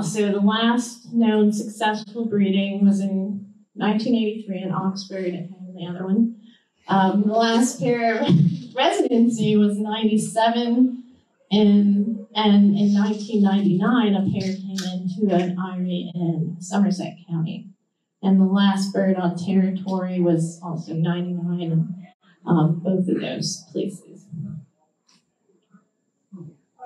So the last known successful breeding was in 1983 in Oxford, and the other one. The last pair of residency was 97 And in 1999, a pair came into an eyrie in Somerset County. And the last bird on territory was also 99 in both of those places.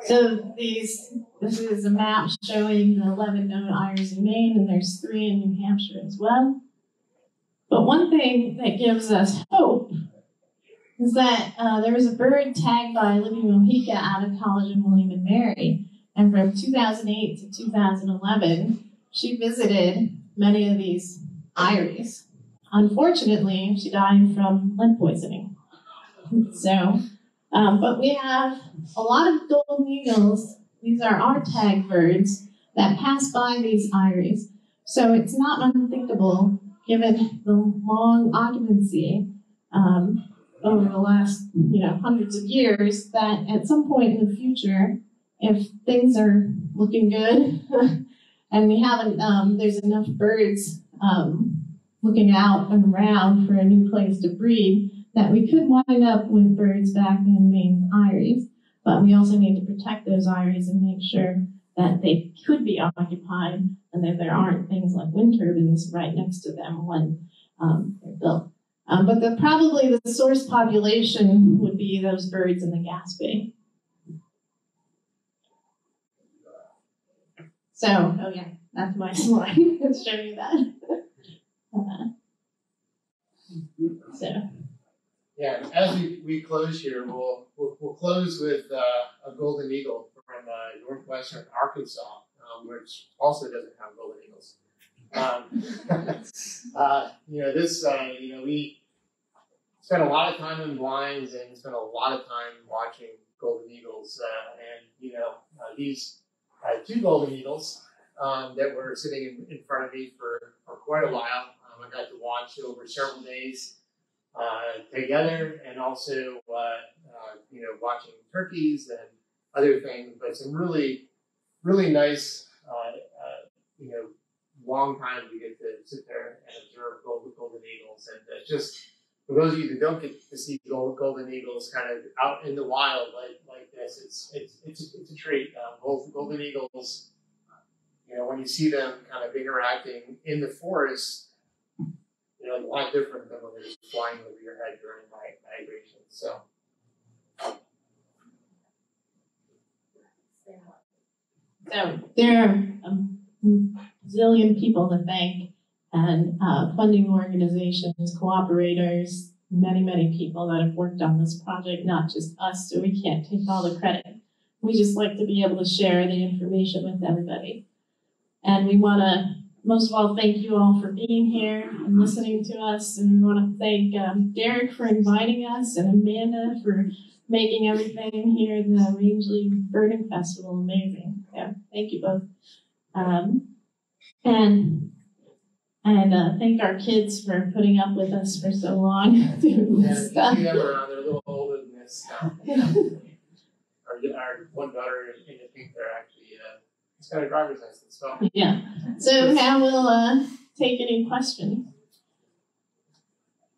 So this is a map showing the 11 known eyries in Maine, and there's 3 in New Hampshire as well. But one thing that gives us hope is that there was a bird tagged by Libby Mojica out of College in William and Mary, and from 2008 to 2011, she visited many of these eyries. Unfortunately, she died from lead poisoning. So, but we have a lot of golden eagles. These are our tag birds that pass by these eyries. So it's not unthinkable, given the long occupancy over the last hundreds of years, that at some point in the future, if things are looking good and we haven't, there's enough birds looking out and around for a new place to breed, that we could wind up with birds back in Maine's eyries. But we also need to protect those eyries and make sure that they could be occupied and that there aren't things like wind turbines right next to them when they're built. But probably the source population would be those birds in the gas bay. So, oh yeah, that's my slide. It's showing you that. So. Yeah, as we close here, we'll close with a golden eagle from northwestern Arkansas, which also doesn't have golden eagles. We spent a lot of time in blinds and spent a lot of time watching golden eagles, these 2 golden eagles that were sitting in front of me for quite a while. I got to watch over several days together, and also watching turkeys and other things, but some really nice long time to get to sit there and observe golden eagles. And just for those of you that don't get to see golden eagles kind of out in the wild like this, it's a treat. Golden eagles, when you see them kind of interacting in the forest, a lot different than when they're just flying over your head during migration. So. So there are a zillion people to thank, and funding organizations, cooperators, many people that have worked on this project, not just us, so we can't take all the credit. We just like to be able to share the information with everybody. And we want to, most of all, thank you all for being here and listening to us. And we want to thank Derek for inviting us, and Amanda for making everything here at the Rangeley Birding Festival amazing. Yeah, thank you both. And thank our kids for putting up with us for so long doing this stuff. You see them around, they're a little older than this. Our one daughter in the pink there actually has got a driver's license. So. Yeah. So now we'll take any questions.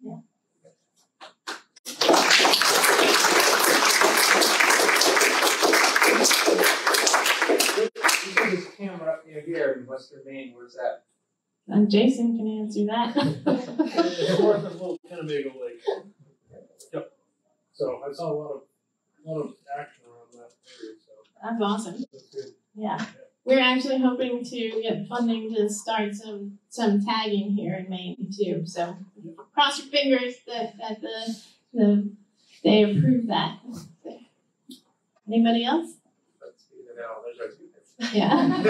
Yeah. You see this camera up here in Western Maine, where's that? Jason can answer that. North of Little Kennebago Lake. Yep. So I saw a lot of action around that area. So That's awesome. that's good. Yeah. We're actually hoping to get funding to start some tagging here in Maine too. So cross your fingers that they approve that. Anybody else? Yeah.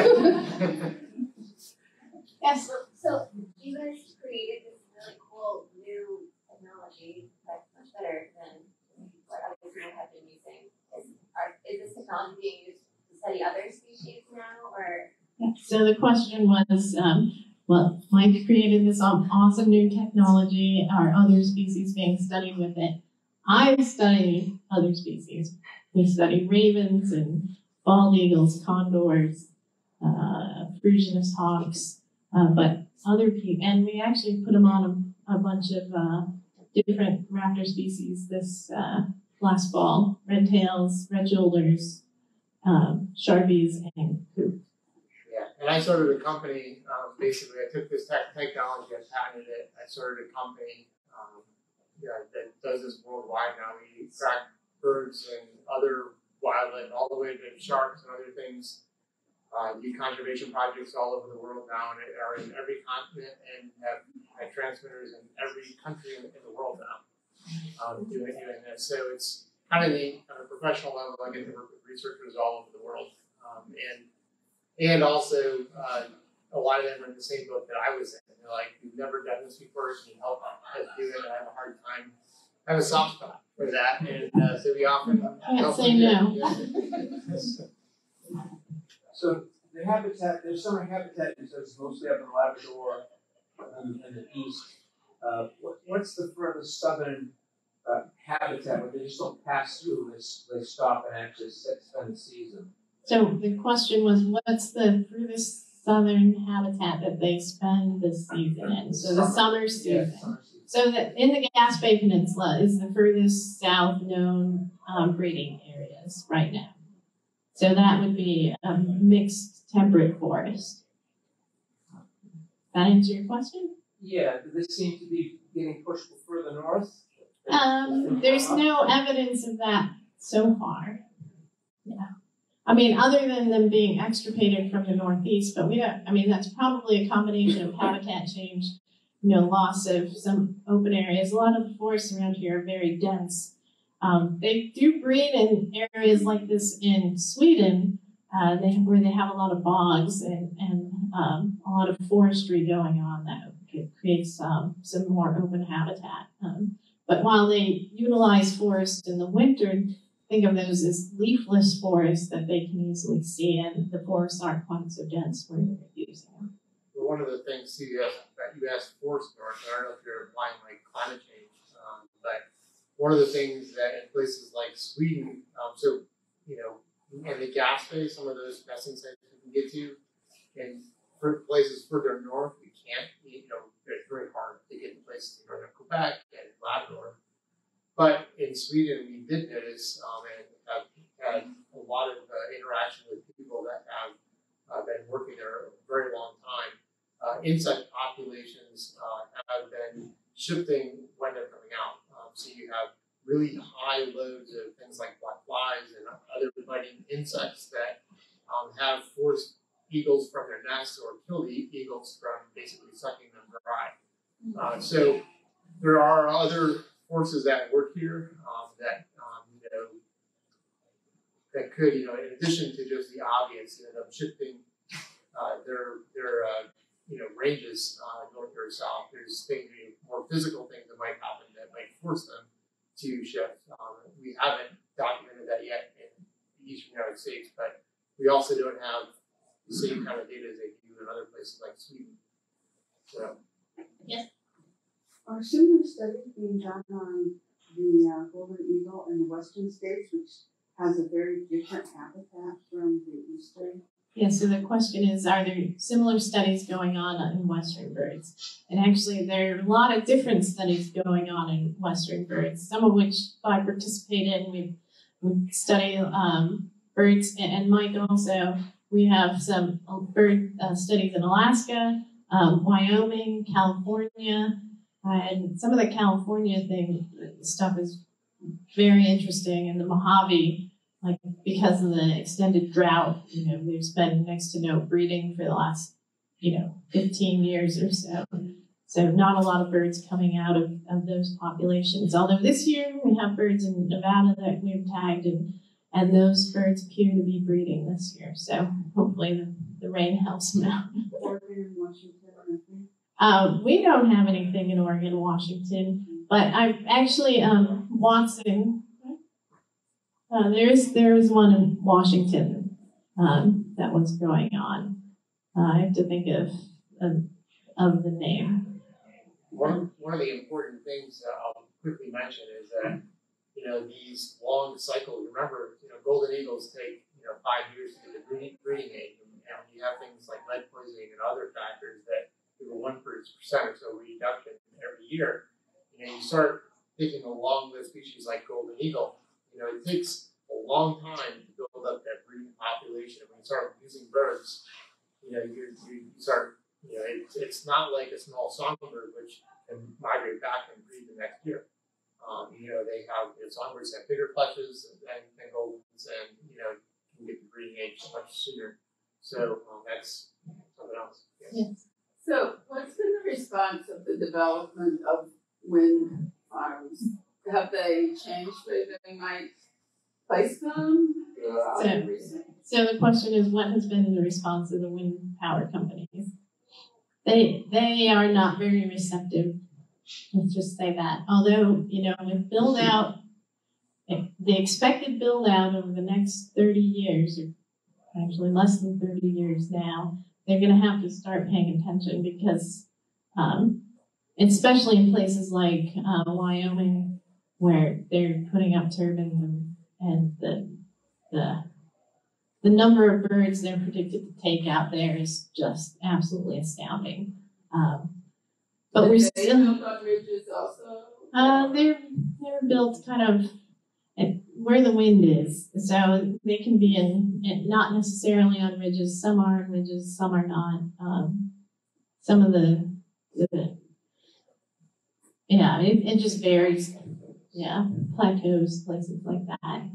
Yes. So you guys created this really cool new technology that's much better than what other people have been using. Is this technology being used to study other species now, or? Yeah. So the question was, Mike created this awesome new technology. Are other species being studied with it? I study other species. We study ravens and bald eagles, condors, Frisianus hawks, but other people, and we actually put them on a bunch of different raptor species this last fall: red tails, red shoulders, Charvies and Coop. Yeah, and I started a company, basically I took this technology, I patented it, I started a company that does this worldwide now. We track birds and other wildlife all the way to sharks and other things. Do conservation projects all over the world now and are in every continent and have transmitters in every country in the world now doing this. So it's kind of neat on a professional level. I get to work with researchers all over the world. And also, a lot of them are in the same boat that I was in. They're like, we've never done this before, can you help us do it? I have a hard time. I have a soft spot for that, and so we often Can't say no. So the habitat, there's summer habitat that's mostly up in Labrador and the east. What's the furthest southern habitat where they just don't pass through, they stop and actually spend the season? So the question was, what's the furthest southern habitat that they spend the season in? So the summer season. Yeah, summer season. So that in the Gaspé Peninsula is the furthest south known breeding areas right now. So that would be a mixed temperate forest. That answer your question? Yeah, do they seem to be getting pushed further north? There's no evidence of that so far. Yeah. I mean, other than them being extirpated from the northeast, but we don't, I mean, that's probably a combination of habitat change, loss of some open areas. A lot of the forests around here are very dense. They do breed in areas like this in Sweden, where they have a lot of bogs and a lot of forestry going on that creates some more open habitat. But while they utilize forests in the winter, think of those as leafless forests that they can easily see, and the forests aren't quite so dense where they're using them. Well, one of the things too, you asked forest north, I don't know if you're implying like climate change, but one of the things that in places like Sweden, and the Gaspé, some of those nesting sites we can get to, and for places further north, we can't, it's very hard to get in places in northern Quebec and Labrador. But in Sweden, we did notice and have had a lot of interaction with people that have been working there a very long time. Insect populations have been shifting when they're coming out. So you have really high loads of things like black flies and other biting insects that have forced eagles from their nests or killed eagles from basically sucking them dry. So there are other forces at work here that could, in addition to just the obvious, them shifting their ranges north or south. There's things, more physical things that might happen that might force them to shift. We haven't documented that yet in the eastern United States, but we also don't have the same kind of data as they do in other places like Sweden. So. Yes. Are similar studies being done on the golden eagle in the western states, which has a very different habitat from the eastern? Yeah, so the question is, are there similar studies going on in western birds? And actually, there are a lot of different studies going on in western birds, some of which I participate in. We study birds, and Mike also, we have some bird studies in Alaska, Wyoming, California, and some of the California stuff is very interesting. And the Mojave, like because of the extended drought, there's been next to no breeding for the last, 15 years or so. So not a lot of birds coming out of those populations. Although this year we have birds in Nevada that we've tagged, and those birds appear to be breeding this year. So hopefully the rain helps them out. Oregon, Washington, I think. We don't have anything in Oregon, Washington, but I've actually Watson. There is one in Washington that was going on. I have to think of the name. One of the important things I'll quickly mention is that these long cycles. Remember, golden eagles take 5 years to get the breeding age, and you have things like lead poisoning and other factors that give a 1% or so reduction every year. You start thinking a long-lived species like golden eagle. It takes a long time to build build up that breeding population. And when you start using birds, you start, it's not like a small songbird which can migrate back and breed the next year. They have, songbirds have bigger fleshes than goldens, and, can get the breeding age much sooner. So that's something else. Yes. So what's been the response of the development of wind farms? Have they changed where they might place them? So the question is, what has been the response of the wind power companies? They are not very receptive. Let's just say that. Although, with build out, the expected build out over the next 30 years, or actually less than 30 years now, they're going to have to start paying attention because, especially in places like Wyoming, where they're putting up turbines and the number of birds they're predicted to take out there is just absolutely astounding. But we're still built on ridges also. They're built kind of where the wind is, so they can be in not necessarily on ridges. Some are on ridges, some are not. Some of it just varies. Yeah, plateaus, places like that.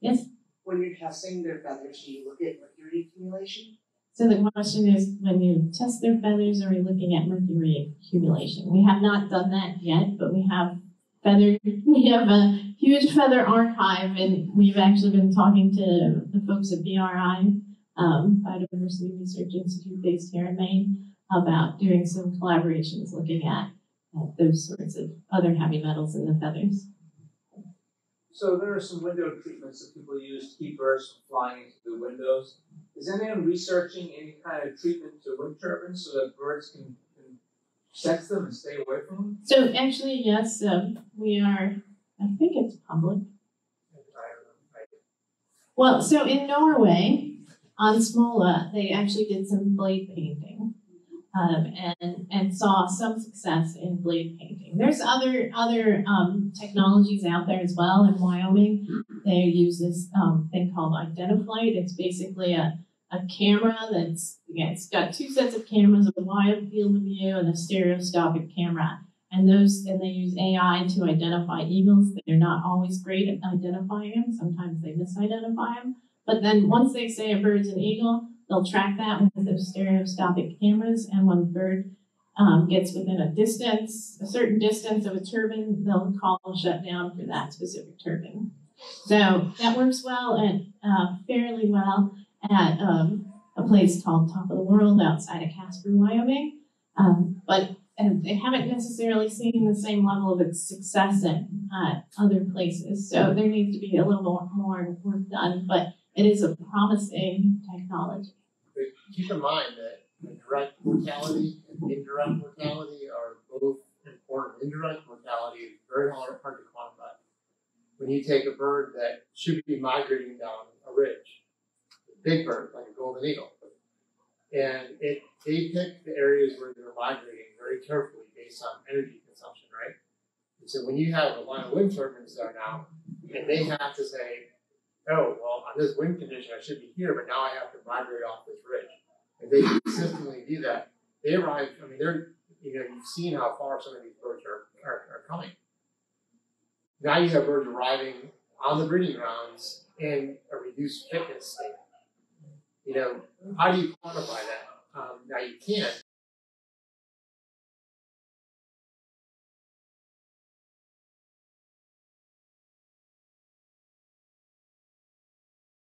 Yes. When you're testing their feathers, do you look at mercury accumulation? So the question is, when you test their feathers, are we looking at mercury accumulation? We have not done that yet, but we have a huge feather archive, and we've actually been talking to the folks at BRI, Biodiversity Research Institute based here in Maine, about doing some collaborations looking at those sorts of other heavy metals in the feathers. So there are some window treatments that people use to keep birds from flying into the windows. Is anyone researching any kind of treatment to wind turbines so that birds can sense them and stay away from them? So actually, yes, we are. I think it's public. Well, so in Norway, on Smola, they actually did some blade painting, and saw some success in blade painting. There's other technologies out there as well. In Wyoming, they use this thing called Identiflight. It's basically a camera it's got two sets of cameras, a wide field of view and a stereoscopic camera. And they use AI to identify eagles. They're not always great at identifying them. Sometimes they misidentify them. But then once they say a bird's an eagle, they'll track that with those stereoscopic cameras. And when the bird gets within a certain distance of a turbine, they'll call a shutdown for that specific turbine. So that works well and fairly well at a place called Top of the World outside of Casper, Wyoming. But they haven't necessarily seen the same level of success in other places. So there needs to be a little more work done, but it is a promising technology. But keep in mind that direct mortality and indirect mortality are both important. Indirect mortality is very hard to quantify. When you take a bird that should be migrating down a ridge, a big bird like a golden eagle, and they pick the areas where they're migrating very carefully based on energy consumption, right? And so when you have a line of wind turbines there now, and they have to say, oh, well, on this wind condition, I should be here, but now I have to migrate off this ridge. And they consistently do that. They arrive, you've seen how far some of these birds are coming. Now you have birds arriving on the breeding grounds in a reduced fitness state. How do you quantify that? Now you can't,